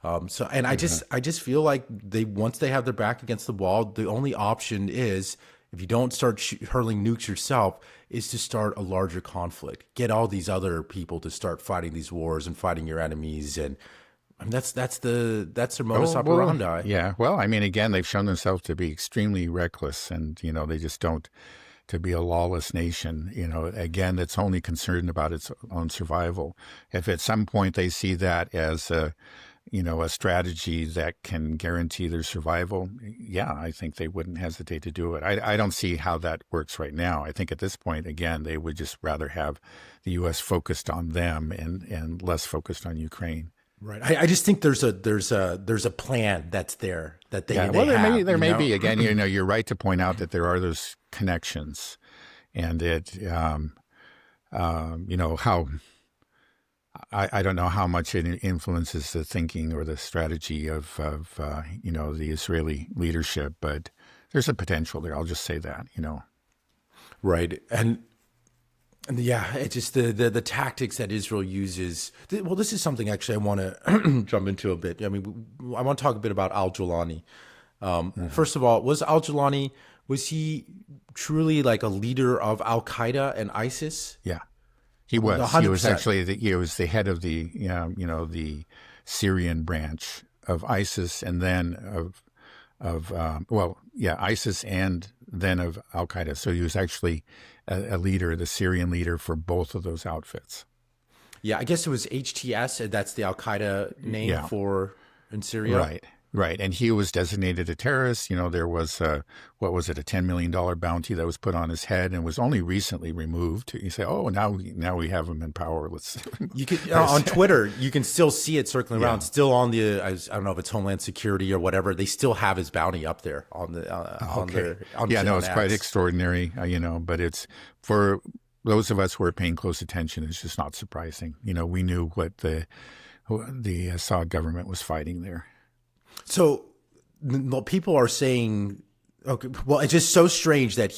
I just feel like once they have their back against the wall, the only option is, if you don't start hurling nukes yourself, is to start a larger conflict. Get all these other people to start fighting these wars and fighting your enemies, and that's their modus operandi. Yeah. Well, I mean, again, they've shown themselves to be extremely reckless, and they just don't, to be a lawless nation. Again, that's only concerned about its own survival. If at some point they see that as a strategy that can guarantee their survival, yeah, I think they wouldn't hesitate to do it. I don't see how that works right now. I think at this point, again, they would just rather have the U.S. focused on them and less focused on Ukraine. Right. I just think there's a plan that's there that they have. There may be. Again, you're right to point out that there are those connections, and how. I don't know how much it influences the thinking or the strategy of the Israeli leadership, but there's a potential there. I'll just say that. Right. And yeah, it's just the tactics that Israel uses. Well, this is something actually I want to jump into a bit. I mean, I want to talk a bit about al-Jawlani. First of all, was al-Jawlani, Was he truly like a leader of al-Qaeda and ISIS? Yeah, he was. 100%. He was actually he was the head of the the Syrian branch of ISIS, and then ISIS, and then of Al Qaeda. So he was actually a leader, the Syrian leader for both of those outfits. Yeah, I guess it was HTS, and that's the al-Qaeda name for in Syria. Right. Right. And he was designated a terrorist. There was, a $10 million bounty that was put on his head and was only recently removed. You say, oh, now we have him in power. Let's. You can on Twitter, you can still see it circling around, still on the, I don't know if it's Homeland Security or whatever. They still have his bounty up there on the, it's quite extraordinary, but it's for those of us who are paying close attention, it's just not surprising. We knew what the Assad government was fighting there. So people are saying, okay, well, it's just so strange that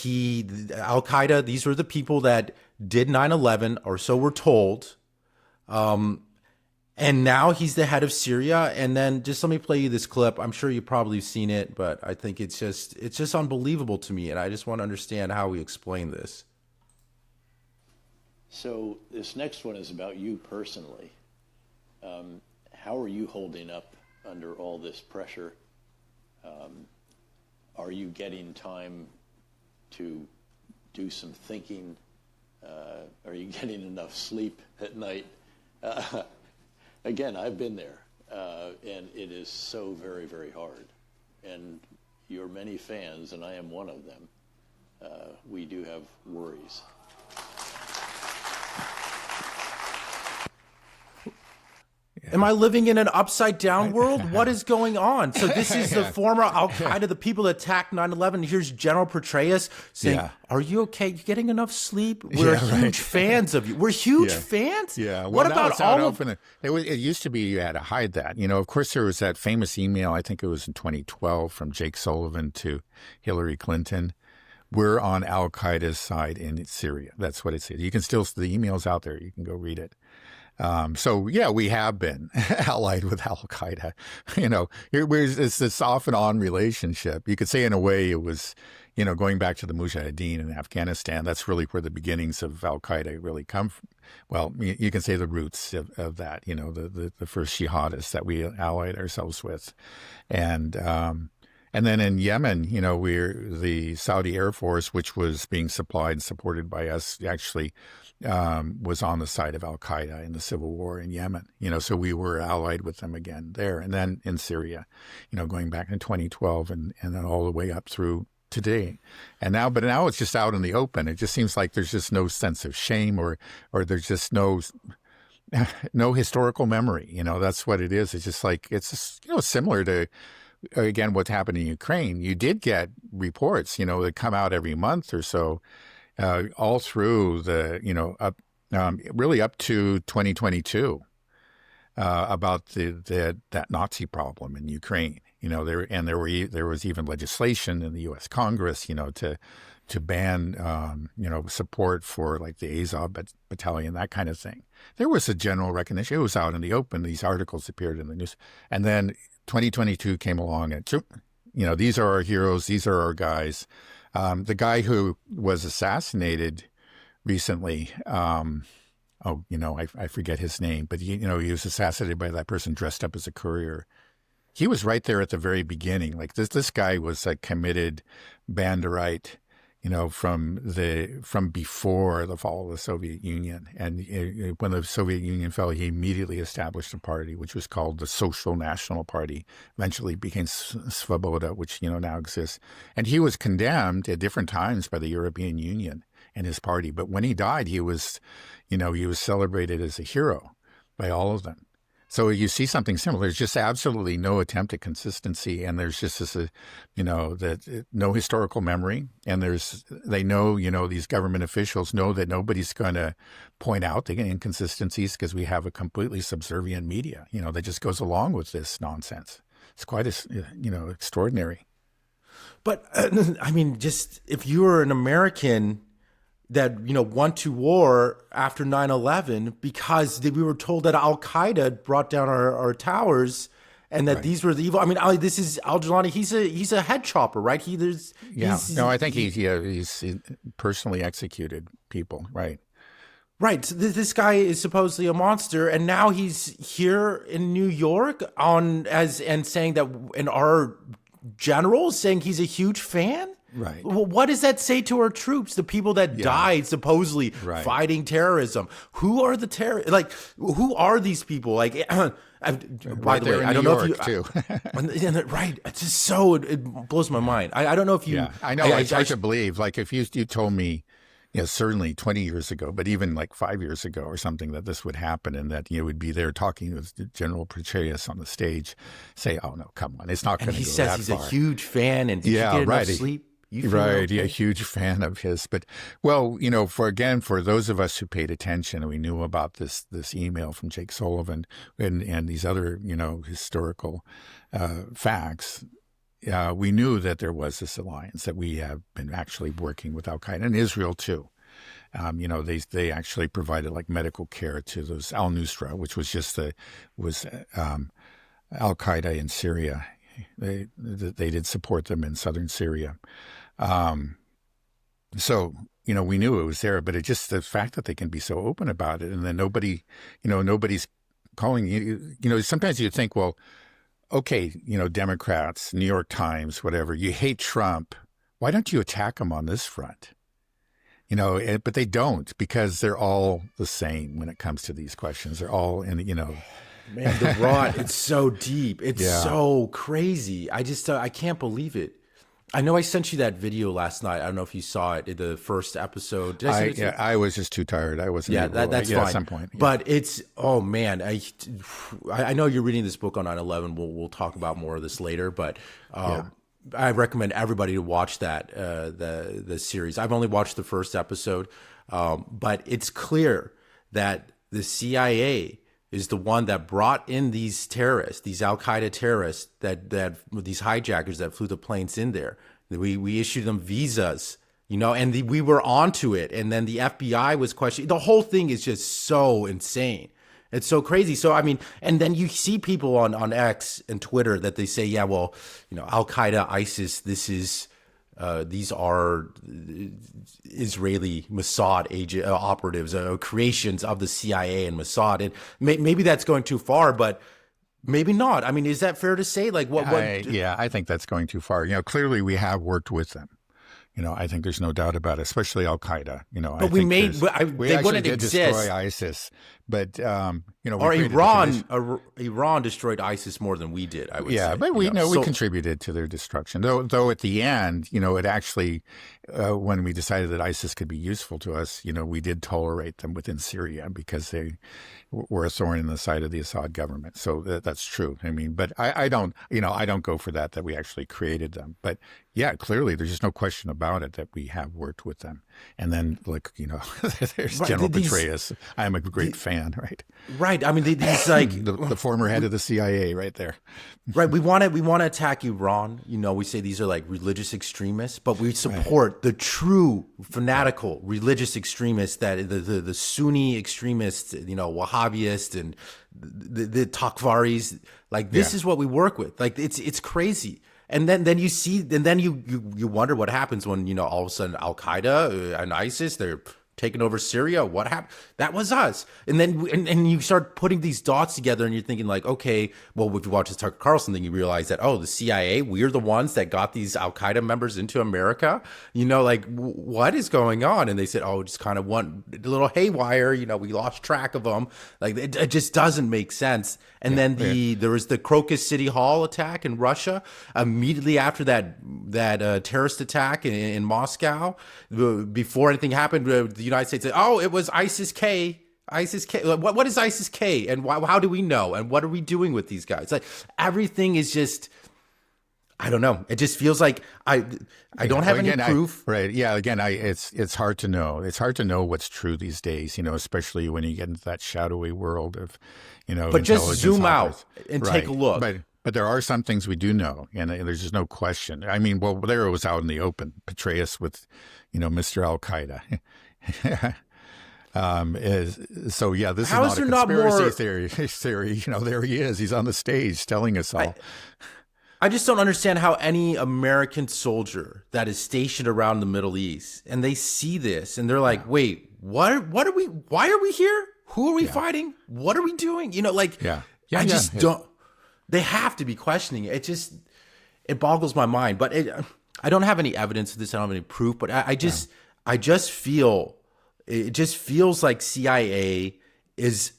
al-Qaeda, these were the people that did 9/11, or so we're told. And now he's the head of Syria. And then just let me play you this clip. I'm sure you've probably seen it, but I think it's just unbelievable to me. And I just want to understand how we explain this. So this next one is about you personally. How are you holding up under all this pressure? Are you getting time to do some thinking? Are you getting enough sleep at night? Again, I've been there, and it is so very, very hard. And your many fans, and I am one of them, we do have worries. Am I living in an upside down world? What is going on? So this is the former al-Qaeda, the people that attacked 9/11. Here's General Petraeus saying, are you okay? You getting enough sleep? We're huge fans of you. We're huge fans? Yeah. Well, what about all of... It used to be you had to hide that. Of course, there was that famous email, I think it was in 2012, from Jake Sullivan to Hillary Clinton. We're on al-Qaeda's side in Syria. That's what it said. You can still, the email's out there. You can go read it. We have been allied with al-Qaeda. It's this off and on relationship. You could say in a way it was, going back to the Mujahideen in Afghanistan. That's really where the beginnings of al-Qaeda really come from. Well, you can say the roots of that, the first jihadists that we allied ourselves with. And then in Yemen, we're the Saudi Air Force, which was being supplied and supported by us, actually was on the side of al-Qaeda in the civil war in Yemen. So we were allied with them again there. And then in Syria, going back in 2012 and then all the way up through today. But now it's just out in the open. It just seems like there's just no sense of shame or there's just no historical memory. That's what it is. It's just like, it's just, similar to, again, what's happened in Ukraine. You did get reports, that come out every month or so, all through the, really up to 2022, about that Nazi problem in Ukraine. There was even legislation in the U.S. Congress, to ban, support for like the Azov battalion, that kind of thing. There was a general recognition. It was out in the open. These articles appeared in the news, and then 2022 came along, and these are our heroes. These are our guys. The guy who was assassinated recently, I forget his name, but he was assassinated by that person dressed up as a courier. He was right there at the very beginning. Like this guy was a committed Banderite, from before the fall of the Soviet Union. And when the Soviet Union fell, he immediately established a party, which was called the Social National Party, eventually became Svoboda, which, now exists. And he was condemned at different times by the European Union and his party. But when he died, he was celebrated as a hero by all of them. So you see something similar. There's just absolutely no attempt at consistency, and there's just this, no historical memory. And they know, these government officials know that nobody's going to point out the inconsistencies because we have a completely subservient media, that just goes along with this nonsense. It's quite, extraordinary. But just if you were an American that, went to war after 9/11 because we were told that al-Qaeda brought down our towers, and that these were the evil. I mean, this is al-Jilani. He's a head chopper, right? No, I think he's personally executed people, right? Right. So this guy is supposedly a monster, and now he's here in New York and saying that, and our general saying he's a huge fan. Right. Well, what does that say to our troops, the people that died supposedly fighting terrorism? Who are the terrorists? Like, who are these people? Like, by the way, I don't know if you too. Right. It's just so it blows my mind. I don't know if you. Yeah, I know. It's hard to believe. Like, if you told me, certainly 20 years ago, but even like 5 years ago or something, that this would happen, and that you would be there talking with General Petraeus on the stage, say, "Oh no, come on, it's not going to go that far." He says he's a huge fan, and did you get enough sleep? Right, a huge fan of his. But, well, for those of us who paid attention, and we knew about this email from Jake Sullivan and these other, historical facts, we knew that there was this alliance, that we have been actually working with al-Qaeda and Israel too. They actually provided like medical care to those al-Nusra, which was just al-Qaeda in Syria. They did support them in southern Syria. So, we knew it was there, but it's just the fact that they can be so open about it, and then nobody's calling you. Sometimes you think, well, okay, Democrats, New York Times, whatever, you hate Trump. Why don't you attack him on this front? But they don't, because they're all the same when it comes to these questions. They're all in, Man, the rot, it's so deep. It's so crazy. I can't believe it. I know I sent you that video last night. I don't know if you saw it in the first episode. I was just too tired. I wasn't. Yeah, that's fine. At some point. Yeah. But it's, oh man, I know you're reading this book on 9/11. We'll talk about more of this later. But I recommend everybody to watch that the series. I've only watched the first episode, but it's clear that the CIA is the one that brought in these terrorists, these al-Qaeda terrorists, that these hijackers that flew the planes in there. We issued them visas, and we were onto it. And then the FBI was questioning. The whole thing is just so insane. It's so crazy. So, I mean, and then you see people on X and Twitter that they say, yeah, well, al-Qaeda, ISIS, these are Israeli Mossad agent operatives, creations of the CIA and Mossad. And maybe that's going too far, but maybe not. I mean, is that fair to say? Like, what? I think that's going too far. Clearly we have worked with them. I think there's no doubt about it, especially al-Qaeda. But they wouldn't exist. Destroy ISIS, but or Iran destroyed ISIS more than we did. I would say. Yeah, but we contributed to their destruction. Though at the end, it actually, when we decided that ISIS could be useful to us, we did tolerate them within Syria because they were a thorn in the side of the Assad government. So that's true. I mean, but I don't go for that we actually created them. But yeah, clearly there's just no question about it that we have worked with them. And then, there's General Petraeus. I am a great fan, right? Right. I mean, these like the former head of the CIA, right there. Right. We want to attack Iran. We say these are like religious extremists, but we support the true fanatical religious extremists, that the Sunni extremists, Wahhabists and the Takfaris. Like, this is what we work with. Like, it's crazy. And then you see, and then you wonder what happens when, all of a sudden al-Qaeda and ISIS, they're taking over Syria. What happened? That was us. And then and you start putting these dots together, and you're thinking like, okay, well, if you watch this Tucker Carlson thing, you realize that, the CIA, we're the ones that got these al-Qaeda members into America. What is going on? And they said, just kind of went a little haywire. We lost track of them. Like, it just doesn't make sense. And then there was the Crocus City Hall attack in Russia immediately after that terrorist attack in Moscow. Before anything happened, the United States said, it was ISIS-K. ISIS-K. What is ISIS-K? And how do we know? And what are we doing with these guys? Like, everything is just, I don't know. It just feels like I don't have any proof. Right. Yeah. Again, it's hard to know. It's hard to know what's true these days, especially when you get into that shadowy world of, But just zoom out and take a look. But there are some things we do know, and there's just no question. I mean, well, there it was out in the open, Petraeus with, Mr. al-Qaeda. So yeah, this How is is not a there not conspiracy more? theory. There he is. He's on the stage telling us all. I just don't understand how any American soldier that is stationed around the Middle East and they see this and they're like, wait, why are we here? Who are we fighting? What are we doing? I just don't, they have to be questioning it. It boggles my mind, but I don't have any evidence of this. I don't have any proof, but I just feel, it just feels like CIA is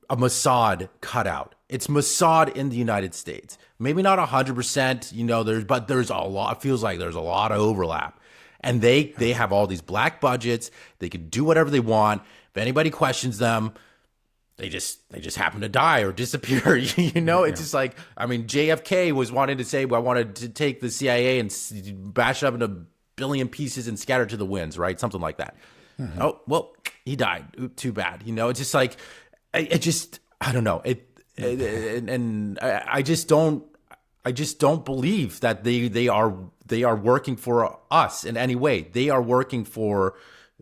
a Mossad cutout. It's Mossad in the United States. Maybe not 100%, but there's a lot. It feels like there's a lot of overlap. And they have all these black budgets. They can do whatever they want. If anybody questions them, they just happen to die or disappear. It's just like, JFK was wanting to say, well, I wanted to take the CIA and bash it up into a billion pieces and scatter it to the winds, right? Something like that. Mm-hmm. Oh, well, he died. Too bad. It's just like, I don't know. I just don't believe that they are working for us in any way. They are working for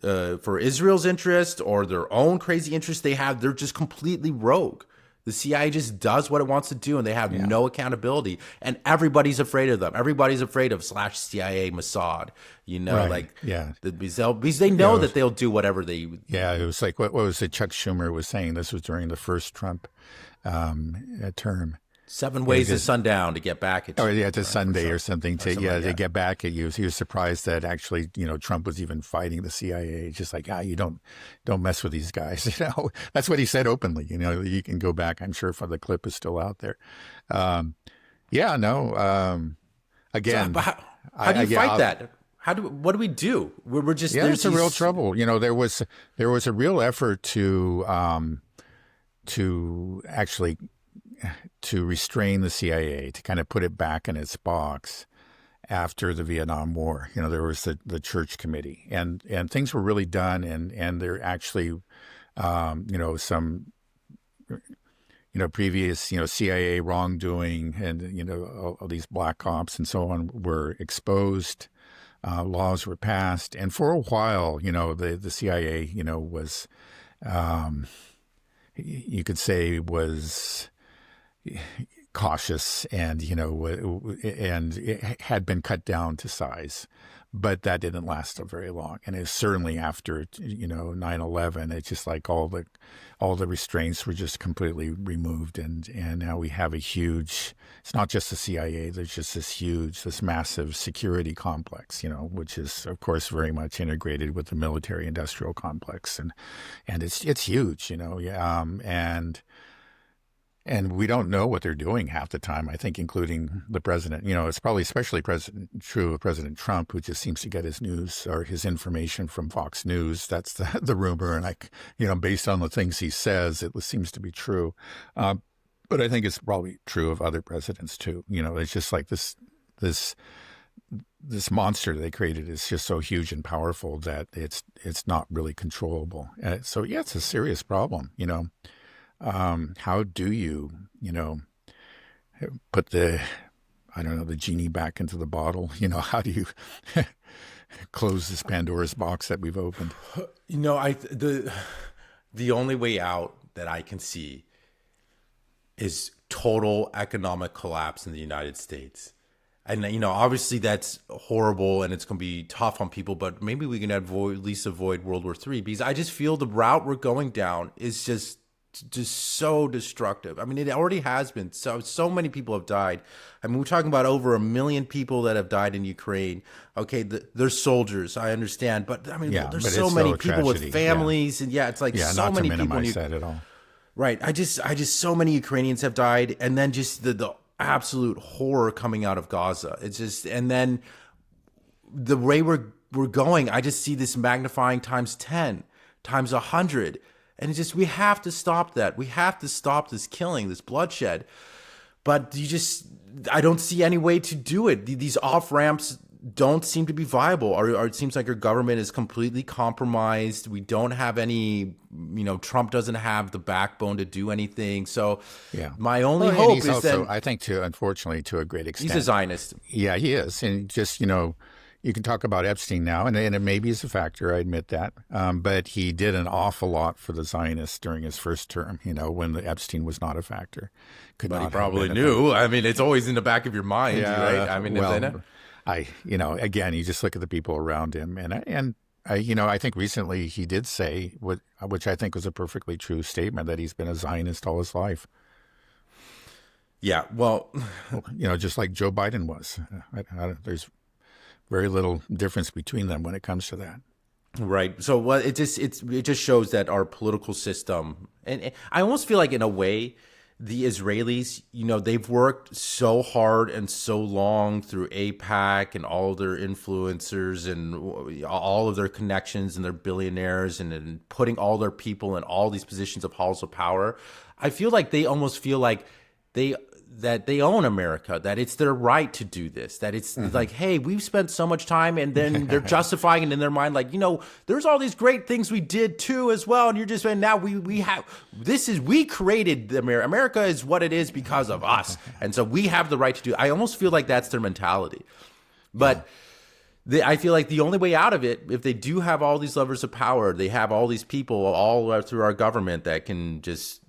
Israel's interest or their own crazy interest they have. They're just completely rogue. The CIA just does what it wants to do, and they have no accountability. And everybody's afraid of them. Everybody's afraid of /CIA Mossad. Because they know that they'll do whatever they. Yeah, it was like what was it? Chuck Schumer was saying this was during the first Trump term. 7 ways to sundown to get back at you. Oh, yeah, to Sunday or something. To get back at you. He was surprised that actually, Trump was even fighting the CIA. Just like, you don't mess with these guys. That's what he said openly. You can go back. I'm sure the clip is still out there. Again, so how do you fight that? What do we do? We're just it's a real trouble. There was a real effort to actually. To restrain the CIA, to kind of put it back in its box after the Vietnam War. There was the Church Committee, and things were really done, and there actually, some, previous, CIA wrongdoing and, all these black ops and so on were exposed. Laws were passed, and for a while, the CIA, was, you could say was cautious and it had been cut down to size, but that didn't last very long. And it's certainly after 9/11, it's just like all the restraints were just completely removed, and now we have a huge. It's not just the CIA. There's just this massive security complex, which is of course very much integrated with the military-industrial complex, and it's huge, And we don't know what they're doing half the time, I think, including the president. It's probably especially true of President Trump, who just seems to get his news or his information from Fox News. That's the rumor. And, based on the things he says, it seems to be true. But I think it's probably true of other presidents, too. It's just like this monster they created is just so huge and powerful that it's not really controllable. So, it's a serious problem, How do you, put the genie back into the bottle? How do you close this Pandora's box that we've opened? The only way out that I can see is total economic collapse in the United States. And, obviously that's horrible and it's going to be tough on people, but maybe we can at least avoid World War III, because I just feel the route we're going down is just so destructive. It already has been. So many people have died. We're talking about over 1 million people that have died in Ukraine. Okay, they're soldiers, I understand, but there's so many people with families, and it's like so many people. Not to minimize that at all. Right. I just so many Ukrainians have died, and then just the absolute horror coming out of Gaza. It's just, and then the way we're going, I just see this magnifying times 10, times 100. And it's just, we have to stop that. We have to stop this killing, this bloodshed. But I don't see any way to do it. These off-ramps don't seem to be viable. Or it seems like our government is completely compromised. We don't have any, Trump doesn't have the backbone to do anything. So my only hope is also, I think, unfortunately, to a great extent. He's a Zionist. Yeah, he is. And just, you can talk about Epstein now, and it maybe is a factor. I admit that, but he did an awful lot for the Zionists during his first term. When the Epstein was not a factor. But he probably knew. I mean, it's always in the back of your mind, right? I mean, again, you just look at the people around him, and I think recently he did say which I think was a perfectly true statement, that he's been a Zionist all his life. Yeah, well, just like Joe Biden was. There's very little difference between them when it comes to that. Right. So it just shows that our political system, and I almost feel like in a way, the Israelis, they've worked so hard and so long through AIPAC and all of their influencers and all of their connections and their billionaires and putting all their people in all these positions of halls of power. I feel like they almost feel like they own America, that it's their right to do this, that it's like, hey, we've spent so much time, and then they're justifying it in their mind, like, there's all these great things we did too as well, and you're just, and now we created America. America is what it is because of us, and so we have the right to do it. I almost feel like that's their mentality, but I feel like the only way out of it, if they do have all these levers of power, they have all these people all through our government that can just,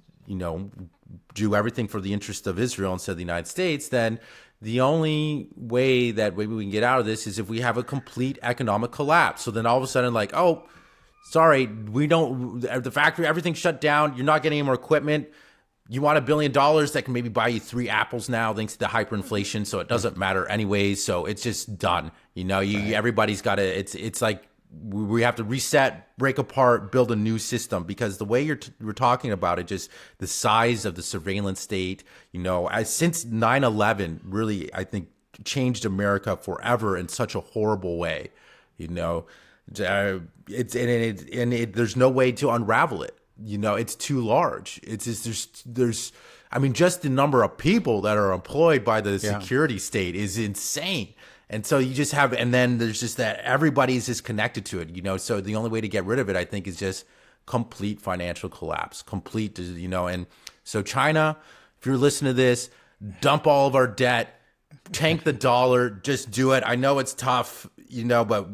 do everything for the interest of Israel instead of the United States, then the only way that maybe we can get out of this is if we have a complete economic collapse. So then all of a sudden, like, oh, sorry, the factory, everything's shut down. You're not getting any more equipment. You want $1 billion that can maybe buy you 3 apples now, thanks to the hyperinflation. So it doesn't matter anyways. So it's just done. Everybody's got to, it's like, we have to reset, break apart, build a new system, because the way we're talking about it, just the size of the surveillance state, since 9/11 really, I think, changed America forever in such a horrible way. There's no way to unravel it. It's too large. It's just there's just the number of people that are employed by the security state is insane. And so you just have, and then there's just that everybody's just connected to it, So the only way to get rid of it, I think, is just complete financial collapse, and so China, if you're listening to this, dump all of our debt, tank the dollar, just do it. I know it's tough, but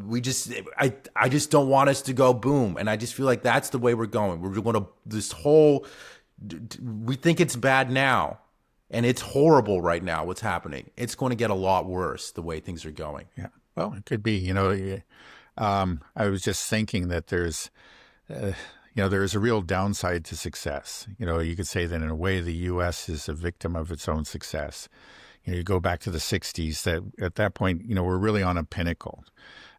I just don't want us to go boom. And I just feel like that's the way we're going. We're going to, we think it's bad now. And it's horrible right now, what's happening. It's going to get a lot worse the way things are going. Yeah. Well, it could be. I was just thinking that there's a real downside to success. You could say that in a way the U.S. is a victim of its own success. You go back to the 60s, that at that point, we're really on a pinnacle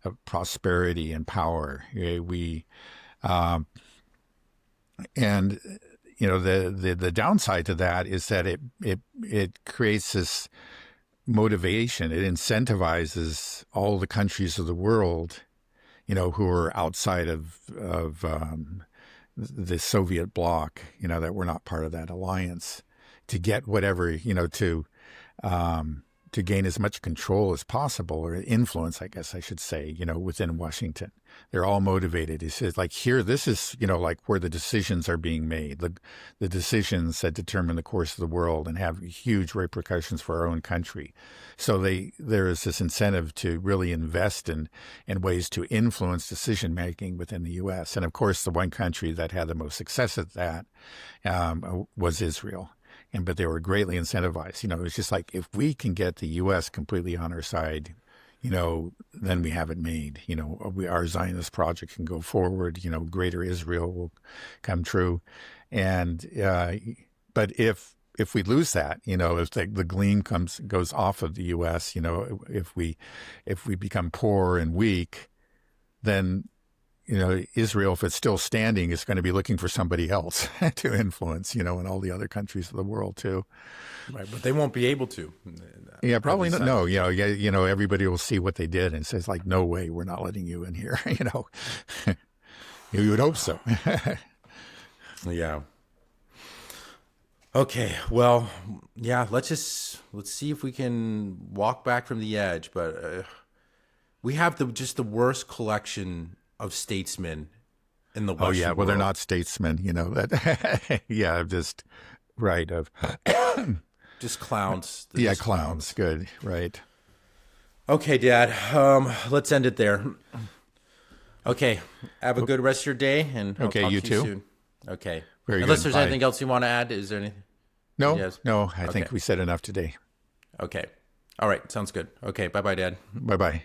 of prosperity and power. The downside to that is that it creates this motivation. It incentivizes all the countries of the world, who are outside of the Soviet bloc, that were not part of that alliance, to get whatever, to gain as much control as possible, or influence, I guess I should say, within Washington. They're all motivated. He says, like, here, this is, like where the decisions are being made, the decisions that determine the course of the world and have huge repercussions for our own country. So there is this incentive to really invest in ways to influence decision-making within the U.S. And, of course, the one country that had the most success at that was Israel. But they were greatly incentivized. It's just like, if we can get the U.S. completely on our side, then we have it made. Our Zionist project can go forward. Greater Israel will come true. And but if we lose that, if the gleam goes off of the U.S., if we become poor and weak, then Israel, if it's still standing, is going to be looking for somebody else to influence, and all the other countries of the world too. Right, but they won't be able to. Yeah, probably not. No, everybody will see what they did and says, like, no way, we're not letting you in here. You would hope so. Yeah. Okay. Well, yeah. Let's see if we can walk back from the edge. But we have the worst collection of statesmen in the Western world. Oh, yeah. Well, world. They're not statesmen, that. Yeah, just right. Of just clowns. Yeah, clowns. Good. Right. Okay, Dad. Let's end it there. Okay. Have a good rest of your day, and I'll Okay, talk you to you too. soon. Okay. Very Unless good. there's Bye. anything else you want to add, is there anything? No, Yes. no, I think Okay. we said enough today. Okay. All right. Sounds good. Okay. Bye-bye, Dad. Bye-bye.